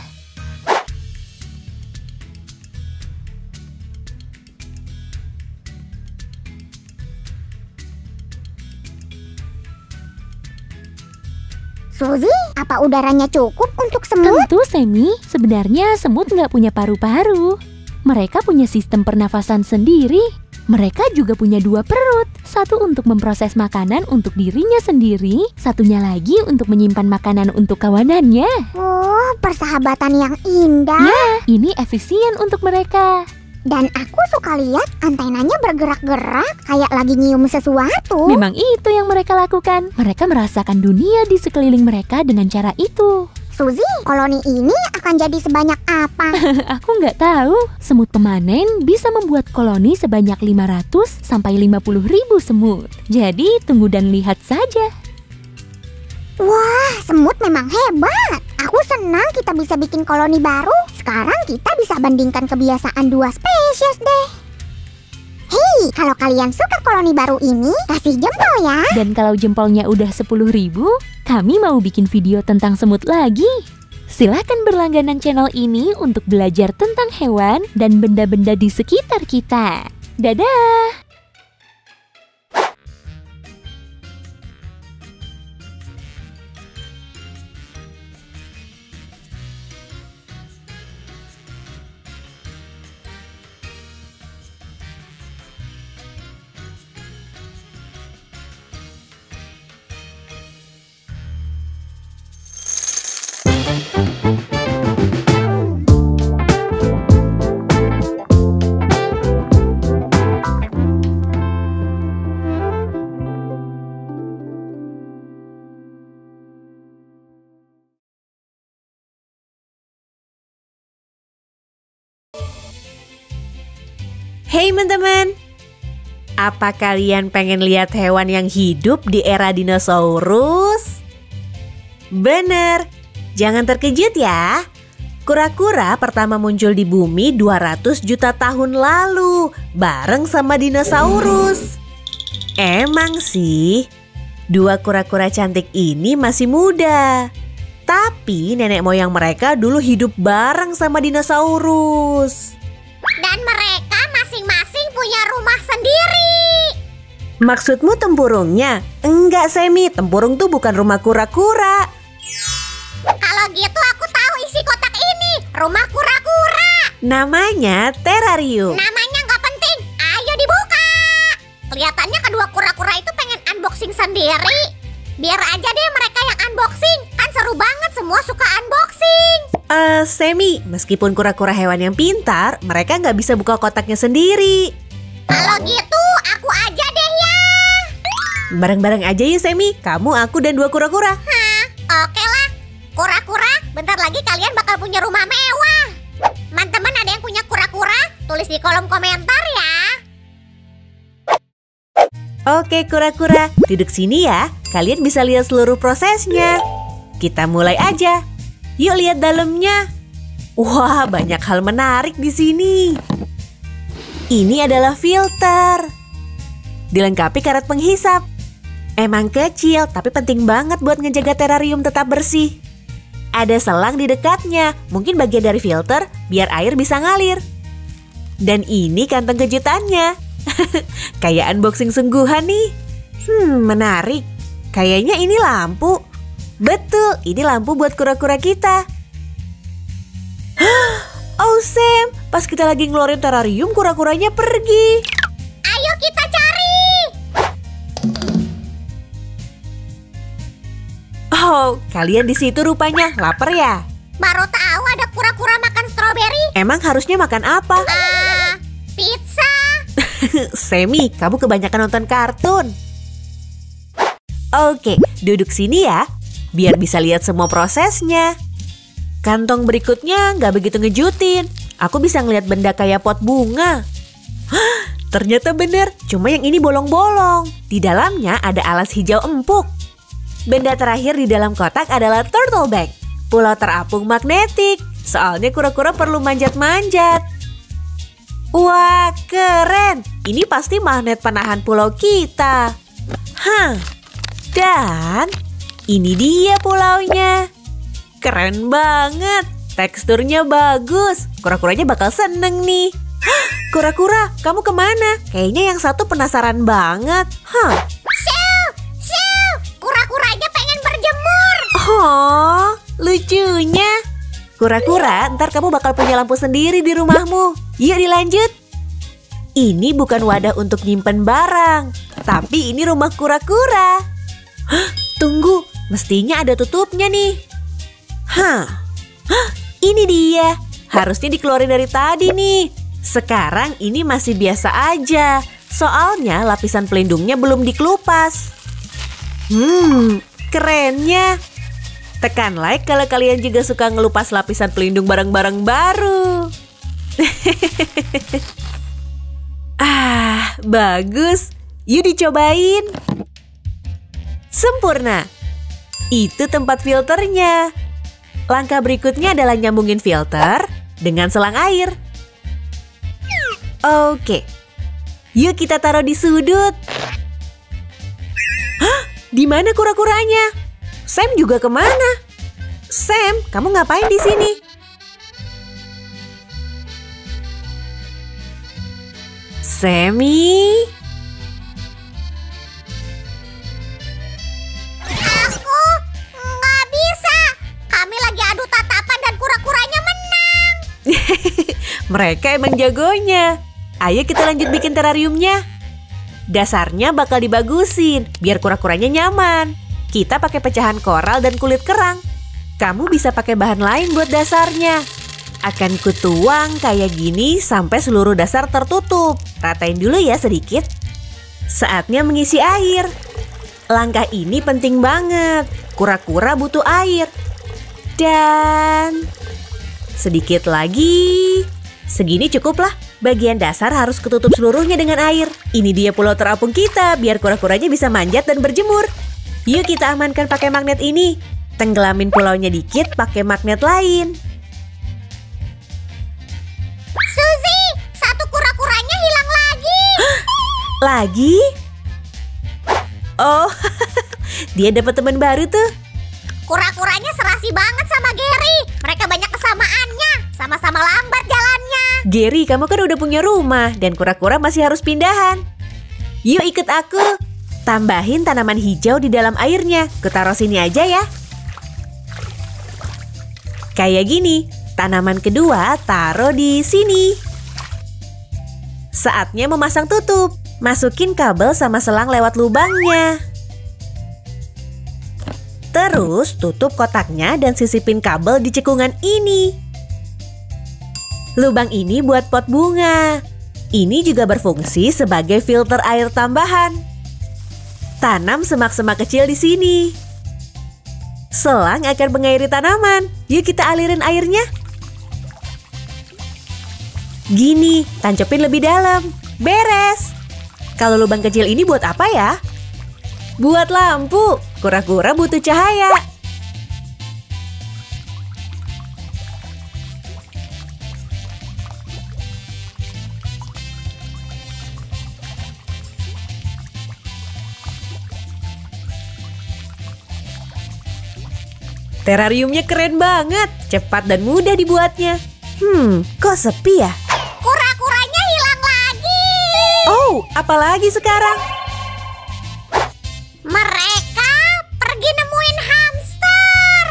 Suzy, apa udaranya cukup untuk semut? Tentu, Sammy. Sebenarnya semut nggak punya paru-paru. Mereka punya sistem pernafasan sendiri. Mereka juga punya 2 perut. Satu untuk memproses makanan untuk dirinya sendiri. Satunya lagi untuk menyimpan makanan untuk kawanannya. Oh, persahabatan yang indah. Ya, ini efisien untuk mereka. Dan aku suka lihat antenanya bergerak-gerak kayak lagi nyium sesuatu. Memang itu yang mereka lakukan. Mereka merasakan dunia di sekeliling mereka dengan cara itu. Suzy, koloni ini akan jadi sebanyak apa? Aku nggak tahu. Semut pemanen bisa membuat koloni sebanyak 500 sampai 50 ribu semut. Jadi tunggu dan lihat saja. Wah, semut memang hebat. Aku senang kita bisa bikin koloni baru. Sekarang kita bisa bandingkan kebiasaan 2 spesies deh. Kalau kalian suka koloni baru ini, kasih jempol ya. Dan kalau jempolnya udah 10.000, kami mau bikin video tentang semut lagi. Silahkan berlangganan channel ini untuk belajar tentang hewan dan benda-benda di sekitar kita. Dadah! Hey teman-teman, apa kalian pengen lihat hewan yang hidup di era dinosaurus? Bener, jangan terkejut ya. Kura-kura pertama muncul di bumi 200 juta tahun lalu, bareng sama dinosaurus. Emang sih, dua kura-kura cantik ini masih muda. Tapi nenek moyang mereka dulu hidup bareng sama dinosaurus. Dan mereka masing-masing punya rumah sendiri. Maksudmu tempurungnya? Enggak, Semi, tempurung tuh bukan rumah kura-kura. Kalau gitu aku tahu isi kotak ini, rumah kura-kura. Namanya terarium. Namanya nggak penting, ayo dibuka. Kelihatannya kedua kura-kura itu pengen unboxing sendiri. Biar aja deh mereka yang unboxing, kan seru banget, semua suka unboxing. Semi, meskipun kura-kura hewan yang pintar, mereka nggak bisa buka kotaknya sendiri. Kalau gitu, aku aja deh ya. Bareng-bareng aja ya, Semi. Kamu, aku, dan dua kura-kura. Oke lah. Kura-kura, bentar lagi kalian bakal punya rumah mewah. Teman-teman ada yang punya kura-kura? Tulis di kolom komentar ya. Oke, kura-kura, duduk sini ya. Kalian bisa lihat seluruh prosesnya. Kita mulai aja. Yuk lihat dalamnya. Wah, banyak hal menarik di sini. Ini adalah filter. Dilengkapi karet penghisap. Emang kecil, tapi penting banget buat ngejaga terarium tetap bersih. Ada selang di dekatnya, mungkin bagian dari filter biar air bisa ngalir. Dan ini kantong kejutannya. Kayak unboxing sungguhan nih. Menarik. Kayaknya ini lampu. Betul, ini lampu buat kura-kura kita. Oh Sam, pas kita lagi ngeluarin terarium, kura-kuranya pergi. Ayo kita cari. Oh, kalian di situ rupanya lapar ya? Baru tahu ada kura-kura makan stroberi. Emang harusnya makan apa? Pizza. Semi, kamu kebanyakan nonton kartun. Oke, duduk sini ya, biar bisa lihat semua prosesnya. Kantong berikutnya nggak begitu ngejutin. Aku bisa ngeliat benda kayak pot bunga. Ternyata bener, cuma yang ini bolong-bolong. Di dalamnya ada alas hijau empuk. Benda terakhir di dalam kotak adalah turtle bag, pulau terapung magnetik. Soalnya kura-kura perlu manjat-manjat. Wah, keren. Ini pasti magnet penahan pulau kita. Dan ini dia pulaunya. Keren banget. Teksturnya bagus. Kura-kuranya bakal seneng nih. Kura-kura, kamu kemana? Kayaknya yang satu penasaran banget. Shoo, kura-kuranya pengen berjemur. Oh, lucunya. Kura-kura, ntar kamu bakal punya lampu sendiri di rumahmu. Yuk dilanjut. Ini bukan wadah untuk nyimpen barang, tapi ini rumah kura-kura. Tunggu, mestinya ada tutupnya nih. Ini dia. Harusnya dikeluarin dari tadi nih. Sekarang ini masih biasa aja. Soalnya lapisan pelindungnya belum dikelupas. Kerennya. Tekan like kalau kalian juga suka ngelupas lapisan pelindung barang-barang baru. Bagus. Yuk dicobain. Sempurna. Itu tempat filternya. Langkah berikutnya adalah nyambungin filter dengan selang air. Oke. Yuk kita taruh di sudut. Hah? Di mana kura-kuranya? Sam juga kemana? Sam, kamu ngapain di sini? Sammy? Aku nggak bisa. Kami lagi adu tatapan dan kura-kuranya menang. Mereka emang jagonya. Ayo kita lanjut bikin terariumnya. Dasarnya bakal dibagusin, biar kura-kuranya nyaman. Kita pakai pecahan koral dan kulit kerang. Kamu bisa pakai bahan lain buat dasarnya. Akan kutuang kayak gini sampai seluruh dasar tertutup. Ratain dulu ya sedikit. Saatnya mengisi air. Langkah ini penting banget. Kura-kura butuh air. Dan sedikit lagi. Segini cukuplah. Bagian dasar harus ketutup seluruhnya dengan air. Ini dia pulau terapung kita, biar kura-kuranya bisa manjat dan berjemur. Yuk kita amankan pakai magnet ini. Tenggelamin pulaunya dikit pakai magnet lain. Suzy, satu kura-kuranya hilang lagi. Lagi? Oh, dia dapat teman baru tuh. Kura-kuranya serasi banget sama Gary. Mereka banyak kesamaannya. Sama-sama lambat jalannya. Gary, kamu kan udah punya rumah dan kura-kura masih harus pindahan. Yuk ikut aku. Tambahin tanaman hijau di dalam airnya. Kutaruh sini aja ya. Kayak gini. Tanaman kedua taruh di sini. Saatnya memasang tutup. Masukin kabel sama selang lewat lubangnya. Terus tutup kotaknya dan sisipin kabel di cekungan ini. Lubang ini buat pot bunga. Ini juga berfungsi sebagai filter air tambahan. Tanam semak-semak kecil di sini. Selang akan mengairi tanaman. Yuk kita alirin airnya. Gini, tancapin lebih dalam. Beres. Kalau lubang kecil ini buat apa ya? Buat lampu. Kura-kura butuh cahaya. Terariumnya keren banget, cepat dan mudah dibuatnya. Kok sepi ya? Kura-kuranya hilang lagi. Oh, apalagi sekarang? Mereka pergi nemuin hamster.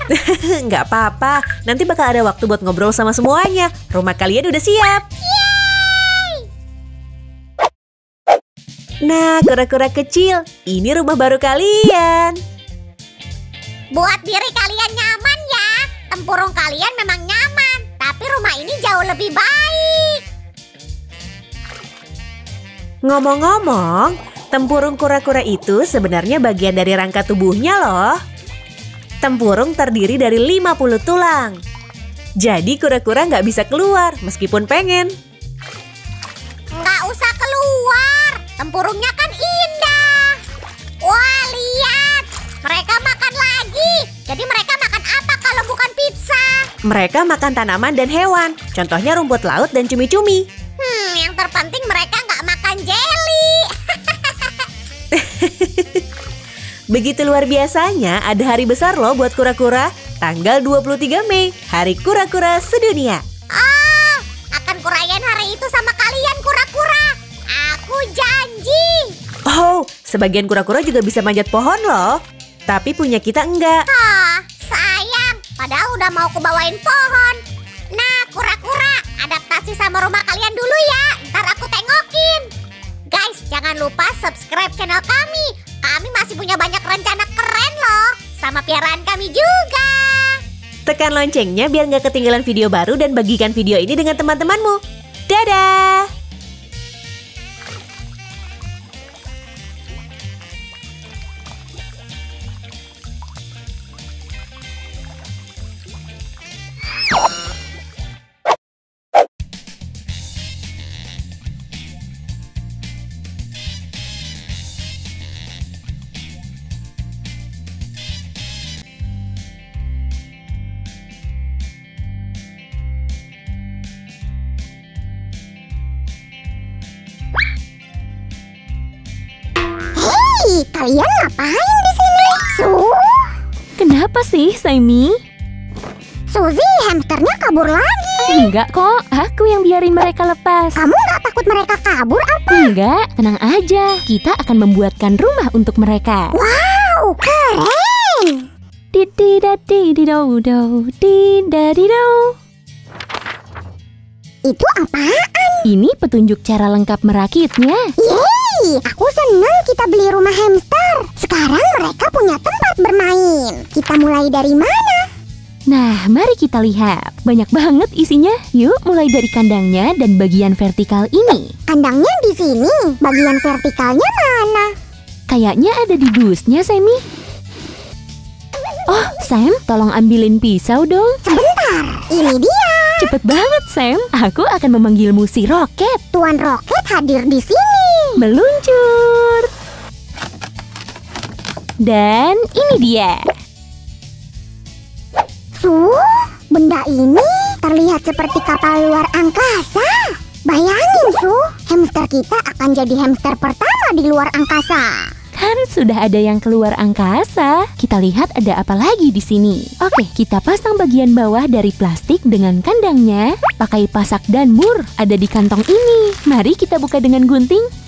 Nggak apa-apa, nanti bakal ada waktu buat ngobrol sama semuanya. Rumah kalian udah siap. Yeay! Nah, kura-kura kecil, ini rumah baru kalian. Buat diri kalian nyaman ya. Tempurung kalian memang nyaman, tapi rumah ini jauh lebih baik. Ngomong-ngomong, tempurung kura-kura itu sebenarnya bagian dari rangka tubuhnya loh. Tempurung terdiri dari 50 tulang. Jadi kura-kura nggak bisa keluar meskipun pengen. Nggak usah keluar, tempurungnya kan indah. Wah, lihat, mereka makan lagi. Jadi mereka makan apa kalau bukan pizza? Mereka makan tanaman dan hewan, contohnya rumput laut dan cumi-cumi. Yang terpenting mereka nggak makan jelly. Begitu luar biasanya, ada hari besar loh buat kura-kura. Tanggal 23 Mei, Hari Kura-Kura Sedunia. Oh, akan kurayain hari itu sama kalian kura-kura. Aku janji. Oh, sebagian kura-kura juga bisa manjat pohon loh. Tapi punya kita enggak. Sayang, padahal udah mau kubawain pohon. Nah, kura-kura, adaptasi sama rumah kalian dulu ya. Ntar aku tengokin. Guys, jangan lupa subscribe channel kami. Kami masih punya banyak rencana keren loh. Sama piaraan kami juga. Tekan loncengnya biar nggak ketinggalan video baru dan bagikan video ini dengan teman-temanmu. Dadah! kalian ngapain di sini? Kenapa sih, Sammy? Suzy, hamsternya kabur lagi. Enggak kok, aku yang biarin mereka lepas. Kamu nggak takut mereka kabur apa? Enggak, tenang aja. Kita akan membuatkan rumah untuk mereka. Wow, keren. Dididadididodo, didadido. Itu apaan? Ini petunjuk cara lengkap merakitnya. Yeay, aku senang kita beli rumah hamster. Sekarang mereka punya tempat bermain. Kita mulai dari mana? Nah, mari kita lihat. Banyak banget isinya. Yuk, mulai dari kandangnya dan bagian vertikal ini. Kandangnya di sini. Bagian vertikalnya mana? Kayaknya ada di dusnya, Sammy. Oh, Sam, tolong ambilin pisau dong. Sebentar, ini dia. Cepet banget, Sam. Aku akan memanggilmu si Roket. Tuan Roket hadir di sini. Meluncur. Dan ini dia. Benda ini terlihat seperti kapal luar angkasa. Bayangin, hamster kita akan jadi hamster pertama di luar angkasa. Kan sudah ada yang keluar angkasa. Kita lihat ada apa lagi di sini. Oke, kita pasang bagian bawah dari plastik dengan kandangnya. Pakai pasak dan mur. Ada di kantong ini. Mari kita buka dengan gunting.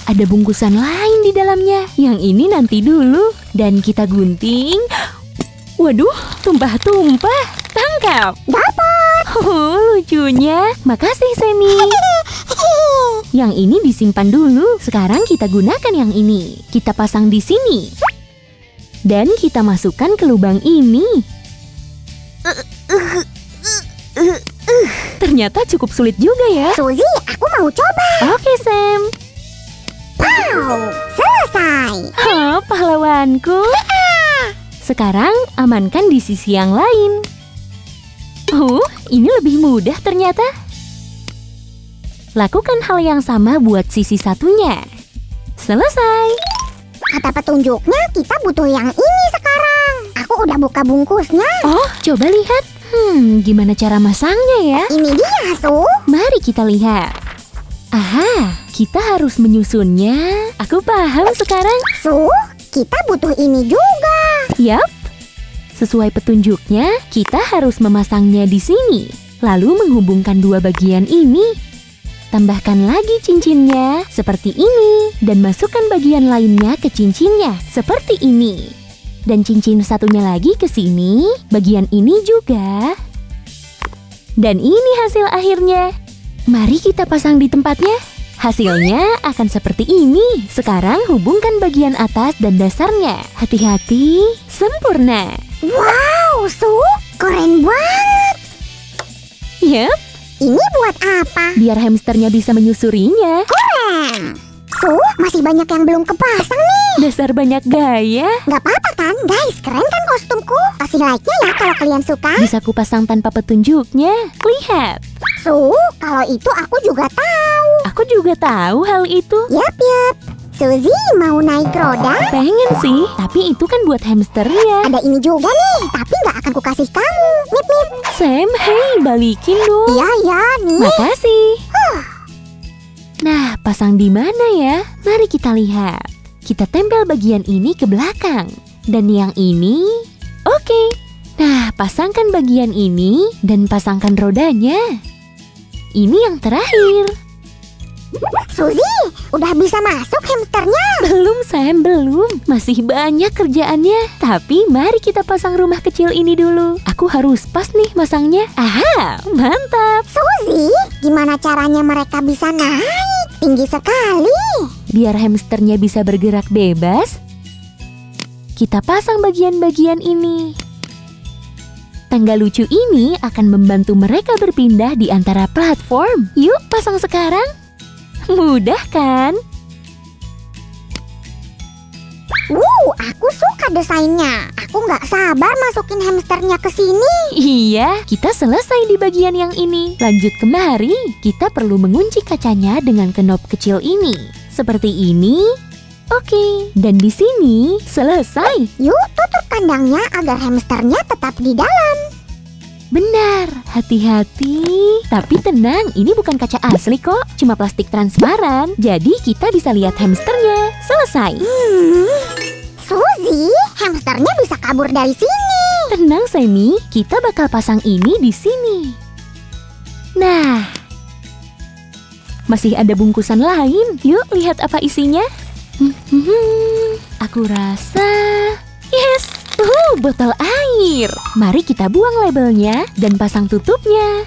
Ada bungkusan lain di dalamnya. Yang ini nanti dulu. Dan kita gunting. Waduh, tumpah-tumpah. Tangkap. Dapat. Oh, lucunya. Makasih, Sammy. Yang ini disimpan dulu. Sekarang kita gunakan yang ini. Kita pasang di sini. Dan kita masukkan ke lubang ini. Ternyata cukup sulit juga ya. Suzy, aku mau coba. Oke, Sam. Wow, selesai. Oh, pahlawanku. Sekarang amankan di sisi yang lain. Oh, ini lebih mudah ternyata. Lakukan hal yang sama buat sisi satunya. Selesai. Kata petunjuknya kita butuh yang ini sekarang. Aku udah buka bungkusnya. Oh, coba lihat. Gimana cara masangnya ya? Ini dia, Mari kita lihat. Aha, kita harus menyusunnya. Aku paham sekarang. Kita butuh ini juga. Yap. Sesuai petunjuknya, kita harus memasangnya di sini. Lalu menghubungkan dua bagian ini. Tambahkan lagi cincinnya seperti ini. Dan masukkan bagian lainnya ke cincinnya seperti ini. Dan cincin satunya lagi ke sini. Bagian ini juga. Dan ini hasil akhirnya. Mari kita pasang di tempatnya. Hasilnya akan seperti ini. Sekarang hubungkan bagian atas dan dasarnya. Hati-hati, sempurna. Wow, keren banget. Yap. Ini buat apa? Biar hamsternya bisa menyusurinya. Keren. Masih banyak yang belum kepasang nih. Dasar banyak gaya. Gak apa-apa kan, guys? Keren kan kostumku? Kasih like-nya ya kalau kalian suka. Bisa kupasang tanpa petunjuknya. Lihat. Kalau itu aku juga tahu. Aku juga tahu hal itu. Yap. Suzy, mau naik roda? Pengen sih, tapi itu kan buat hamsternya. Ada ini juga nih, tapi nggak akan kukasih kamu. Nip. Sam, hei, balikin dong. Iya, nih. Makasih. Nah, pasang di mana ya? Mari kita lihat. Kita tempel bagian ini ke belakang. Dan yang ini, oke. Nah, pasangkan bagian ini dan pasangkan rodanya. Ini yang terakhir. Suzy, udah bisa masuk hamsternya? Belum, Sam, belum. Masih banyak kerjaannya. Tapi mari kita pasang rumah kecil ini dulu. Aku harus pas nih masangnya. Aha, mantap. Suzy, gimana caranya mereka bisa naik? Tinggi sekali. Biar hamsternya bisa bergerak bebas, kita pasang bagian-bagian ini. Tangga lucu ini akan membantu mereka berpindah di antara platform. Yuk, pasang sekarang. Mudah kan? Aku suka desainnya. Aku nggak sabar masukin hamsternya ke sini. Iya, kita selesai di bagian yang ini. Lanjut kemari, kita perlu mengunci kacanya dengan knob kecil ini. Seperti ini. Oke, dan di sini selesai. Yuk, tutup kandangnya agar hamsternya tetap di dalam. Benar. hati-hati. Tapi tenang, ini bukan kaca asli kok, cuma plastik transparan. Jadi kita bisa lihat hamsternya. Selesai. Suzy, hamsternya bisa kabur dari sini. Tenang, Sammy, kita bakal pasang ini di sini. Nah, masih ada bungkusan lain. Yuk lihat apa isinya. Aku rasa... Yes! Botol air. Mari kita buang labelnya dan pasang tutupnya.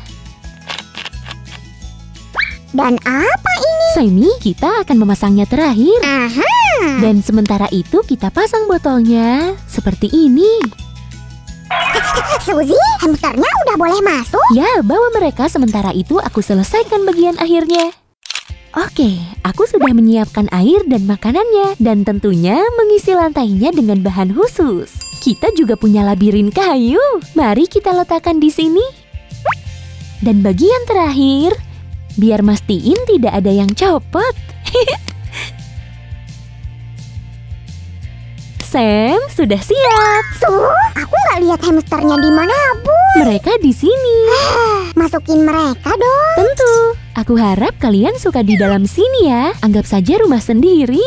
Dan apa ini? Sammy, kita akan memasangnya terakhir. Aha. Dan sementara itu kita pasang botolnya seperti ini. Suzy, hamsternya udah boleh masuk? Ya, bawa mereka, sementara itu aku selesaikan bagian akhirnya. Oke, aku sudah menyiapkan air dan makanannya, dan tentunya mengisi lantainya dengan bahan khusus. Kita juga punya labirin kayu. Mari kita letakkan di sini. Dan bagian terakhir, biar mastiin tidak ada yang copot. Sam, sudah siap. Aku nggak lihat hamsternya di mana, Bu. Mereka di sini. Masukin mereka dong. Tentu. Aku harap kalian suka di dalam sini ya. Anggap saja rumah sendiri.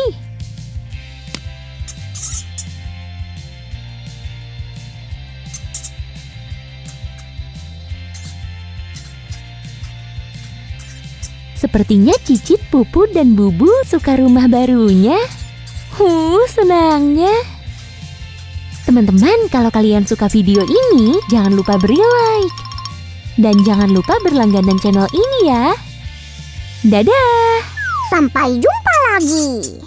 Sepertinya Cicit, Pupu, dan Bubu suka rumah barunya. Senangnya. Teman-teman, kalau kalian suka video ini, jangan lupa beri like. Dan jangan lupa berlangganan channel ini ya. Dadah! Sampai jumpa lagi.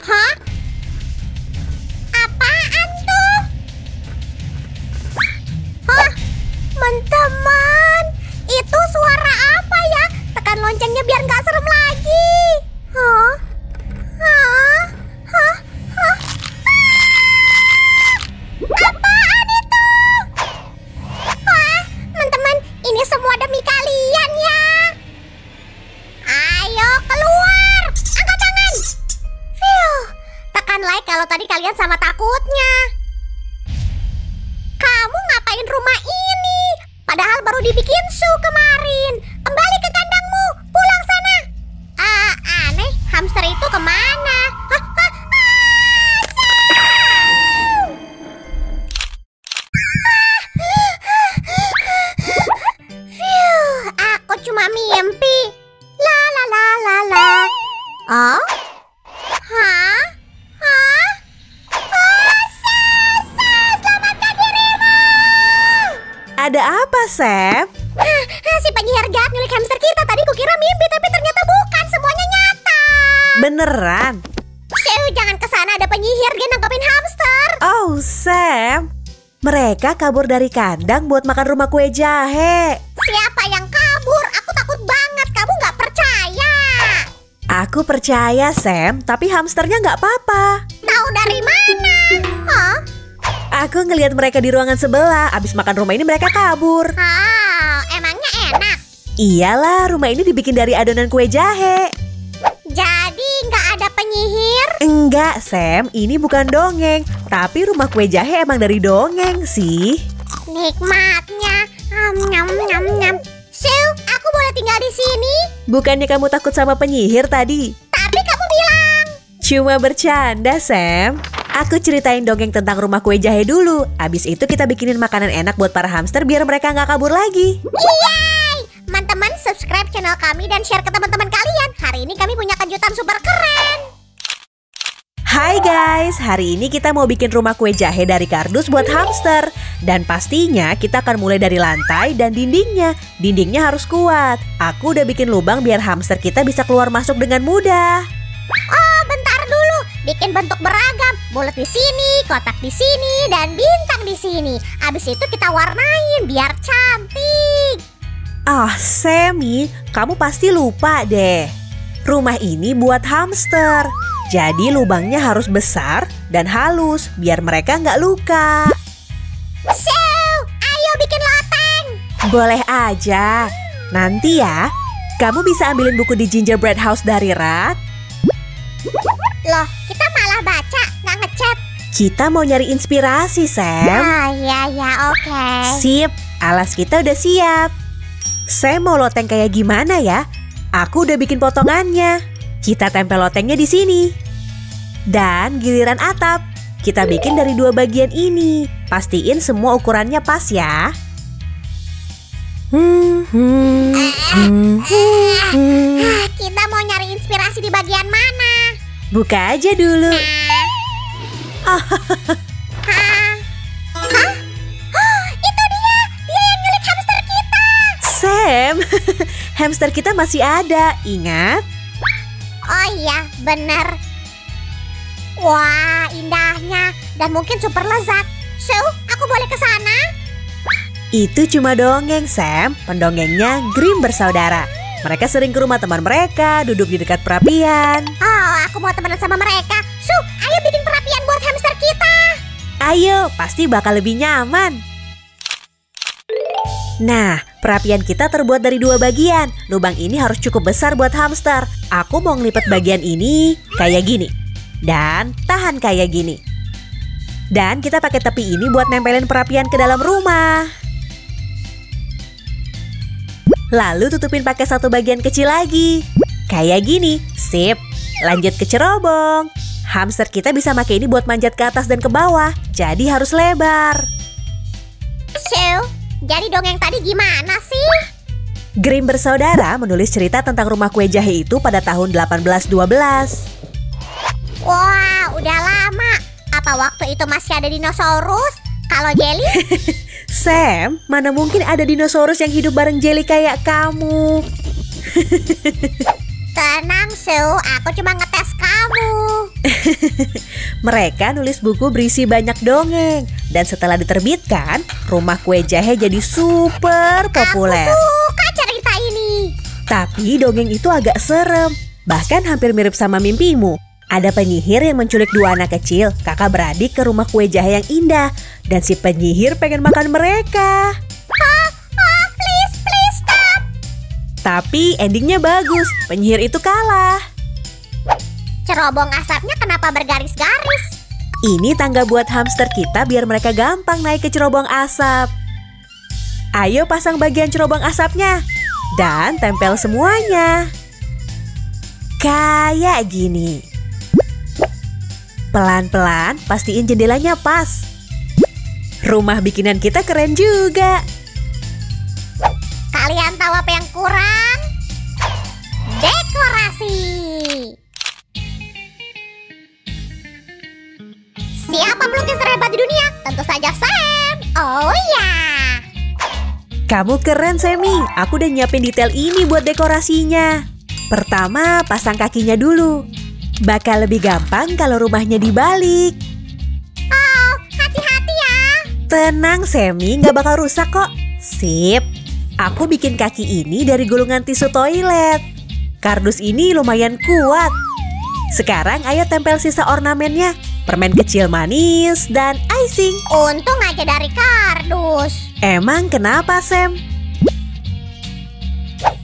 Hah? Apaan tuh? Hah? Teman-teman, itu suara apa ya? Tekan loncengnya biar nggak serem lagi. Hah? Hah? Hah? Hah? Apaan itu? Wah, teman-teman, ini semua demi kalian ya. Ayo keluar, angkat tangan. Tekan like kalau tadi kalian sama takutnya. Kamu ngapain rumah ini? Padahal baru dibikin kemarin. Kembali ke kandangmu, pulang sana. Aneh, hamster itu kemana? Aku cuma mimpi. La la la la la. Oh? Hah? Hah? Selamatkan dirimu! Ada apa, Sam? Si penyihir jahat nyulik hamster kita. Tadi kukira mimpi, tapi ternyata bukan. Semuanya nyata. Beneran? Jangan kesana, ada penyihir. Dia nangkepin hamster. Oh, Sam. Mereka kabur dari kandang buat makan rumah kue jahe. Siapa yang kabur? Aku takut banget. Kamu nggak percaya? Aku percaya, Sam. Tapi hamsternya nggak apa-apa. Tahu dari mana? Hah? Aku ngelihat mereka di ruangan sebelah. Abis makan rumah ini mereka kabur. Emangnya enak? Iyalah, rumah ini dibikin dari adonan kue jahe. Jadi nggak ada penyihir? Enggak, Sam. Ini bukan dongeng. Tapi rumah kue jahe emang dari dongeng sih. Nikmatnya. Nyam nyam nyam. Aku boleh tinggal di sini? Bukannya kamu takut sama penyihir tadi? Tapi kamu bilang. Cuma bercanda, Sam. Aku ceritain dongeng tentang rumah kue jahe dulu. Abis itu kita bikinin makanan enak buat para hamster biar mereka nggak kabur lagi. Yeay! Teman-teman, subscribe channel kami dan share ke teman-teman kalian. Hari ini kami punya kejutan super keren. Hai guys, hari ini kita mau bikin rumah kue jahe dari kardus buat hamster. Dan pastinya kita akan mulai dari lantai dan dindingnya. Dindingnya harus kuat. Aku udah bikin lubang biar hamster kita bisa keluar masuk dengan mudah. Oh, bentar dulu. Bikin bentuk beragam. Bulat di sini, kotak di sini, dan bintang di sini. Abis itu kita warnain biar cantik. Ah, Semi, kamu pasti lupa deh. Rumah ini buat hamster. Jadi lubangnya harus besar dan halus biar mereka nggak luka. So, ayo bikin loteng. Boleh aja. Nanti ya, kamu bisa ambilin buku di Gingerbread House dari rak. Loh, kita malah baca, nggak ngechat. Kita mau nyari inspirasi, Sam. Ah, ya, oke. Sip, alas kita udah siap. Sam mau loteng kayak gimana ya? Aku udah bikin potongannya. Kita tempel lotengnya di sini. Dan giliran atap, kita bikin dari 2 bagian ini. Pastiin semua ukurannya pas ya. Kita mau nyari inspirasi di bagian mana? Buka aja dulu. Hah? Itu dia yang nyulik hamster kita. Sam, hamster kita masih ada, ingat? Oh iya, bener. Wah, indahnya dan mungkin super lezat. So, aku boleh ke sana? Itu cuma dongeng, Sam. Pendongengnya Grimm bersaudara. Mereka sering ke rumah teman mereka, duduk di dekat perapian. Oh, aku mau temenan sama mereka. So, ayo bikin perapian buat hamster kita. Ayo, pasti bakal lebih nyaman. Nah, perapian kita terbuat dari 2 bagian. Lubang ini harus cukup besar buat hamster. Aku mau ngelipet bagian ini kayak gini. Dan tahan kayak gini. Dan kita pakai tepi ini buat nempelin perapian ke dalam rumah. Lalu tutupin pakai 1 bagian kecil lagi. Kayak gini, sip. Lanjut ke cerobong. Hamster kita bisa pakai ini buat manjat ke atas dan ke bawah. Jadi harus lebar. So, jadi dongeng tadi gimana sih? Grimm bersaudara menulis cerita tentang rumah kue jahe itu pada tahun 1812. Wah, udah lama. Apa waktu itu masih ada dinosaurus? Kalau Jelly? Sam, mana mungkin ada dinosaurus yang hidup bareng Jelly kayak kamu? Tenang, Su. Aku cuma ngetes kamu. Mereka nulis buku berisi banyak dongeng. Dan setelah diterbitkan, rumah kue jahe jadi super populer. Aku suka cerita ini. Tapi dongeng itu agak serem. Bahkan hampir mirip sama mimpimu. Ada penyihir yang menculik 2 anak kecil, kakak beradik ke rumah kue jahe yang indah. Dan si penyihir pengen makan mereka. Please stop. Tapi endingnya bagus, penyihir itu kalah. Cerobong asapnya kenapa bergaris-garis? Ini tangga buat hamster kita biar mereka gampang naik ke cerobong asap. Ayo pasang bagian cerobong asapnya. Dan tempel semuanya. Kayak gini. Pelan-pelan pastiin jendelanya pas. Rumah bikinan kita keren juga. Kalian tahu apa yang kurang? Dekorasi. Siapa pelukis terhebat di dunia? Tentu saja Sam. Oh ya. Kamu keren, Semi. Aku udah nyiapin detail ini buat dekorasinya. Pertama, pasang kakinya dulu. Bakal lebih gampang kalau rumahnya dibalik. Oh, hati-hati ya. Tenang, Semi, nggak bakal rusak kok. Sip. Aku bikin kaki ini dari gulungan tisu toilet. Kardus ini lumayan kuat. Sekarang ayo tempel sisa ornamennya. Permen kecil manis dan icing. Untung aja dari kardus. Emang kenapa, Sam?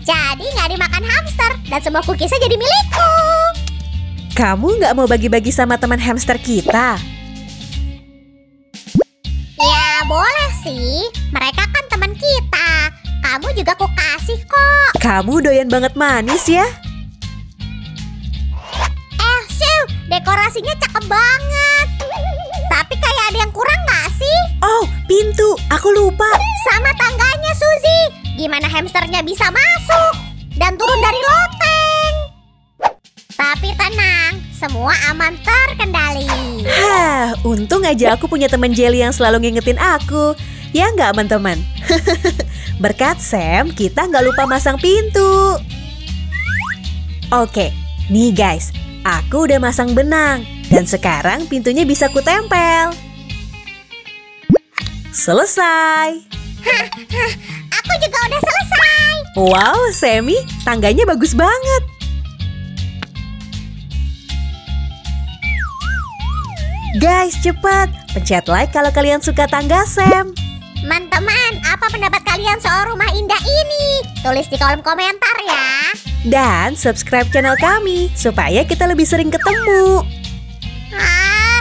Jadi nggak dimakan hamster dan semua cookiesnya jadi milikku. Kamu nggak mau bagi-bagi sama teman hamster kita? Ya boleh sih, mereka kan teman kita. Kamu juga aku kasih kok. Kamu doyan banget manis ya? Sue, dekorasinya cakep banget. Tapi kayak ada yang kurang nggak sih? Oh, pintu. Aku lupa. Sama tangganya, Suzy. Gimana hamsternya bisa masuk dan turun dari loteng? Tapi tenang, semua aman terkendali. Hah, untung aja aku punya teman Jelly yang selalu ngingetin aku. Ya nggak, teman-teman? Berkat Sam, kita nggak lupa masang pintu. Oke, nih guys, aku udah masang benang. Dan sekarang pintunya bisa kutempel. Selesai. Aku juga udah selesai. Wow, Sammy, tangganya bagus banget. Guys, cepat. Pencet like kalau kalian suka tangga Sam. Teman-teman, apa pendapat kalian soal rumah indah ini? Tulis di kolom komentar ya. Dan subscribe channel kami supaya kita lebih sering ketemu.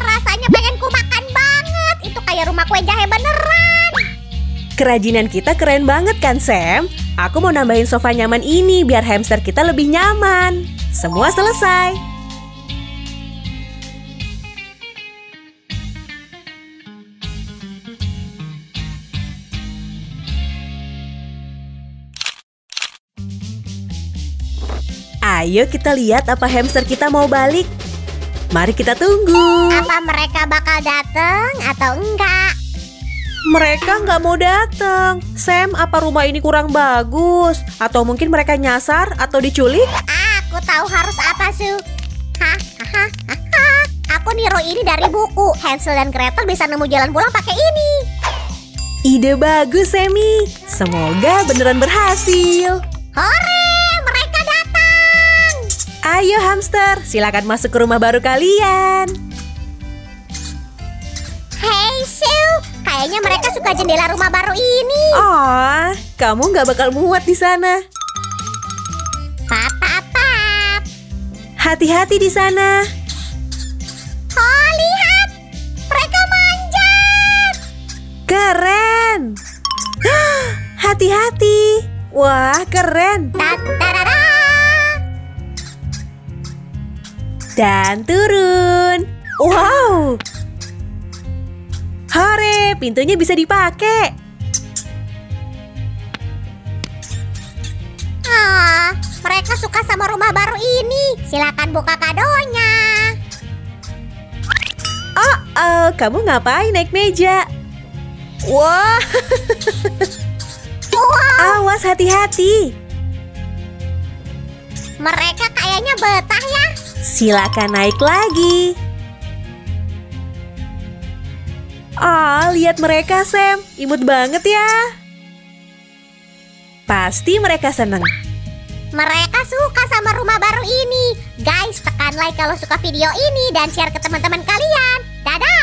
Rasanya pengen ku makan banget. Itu kayak rumah kue jahe beneran. Kerajinan kita keren banget kan, Sam? Aku mau nambahin sofa nyaman ini biar hamster kita lebih nyaman. Semua selesai. Ayo kita lihat apa hamster kita mau balik. Mari kita tunggu. Apa mereka bakal datang atau enggak? Mereka nggak mau datang. Sam, apa rumah ini kurang bagus? Atau mungkin mereka nyasar atau diculik? Aku tahu harus apa, Su. Aku niru ini dari buku. Hansel dan Gretel bisa nemu jalan pulang pakai ini. Ide bagus, Sammy. Semoga beneran berhasil. Hore, mereka datang. Ayo hamster, silakan masuk ke rumah baru kalian. Hey, Su. Kayaknya mereka suka jendela rumah baru ini. Oh, kamu nggak bakal muat di sana. Pap. Hati-hati di sana. Oh, lihat. Mereka manjat. Keren. Hati-hati. Wah, keren. Ta-da-da-da. Dan turun. Wow. Hore, pintunya bisa dipakai. Mereka suka sama rumah baru ini. Silakan buka kadonya. Oh, kamu ngapain naik meja? Wah. Awas, hati-hati. Mereka kayaknya betah ya. Silakan naik lagi. Oh, lihat mereka, Sam. Imut banget ya. Pasti mereka seneng. Mereka suka sama rumah baru ini. Guys, tekan like kalau suka video ini dan share ke teman-teman kalian. Dadah!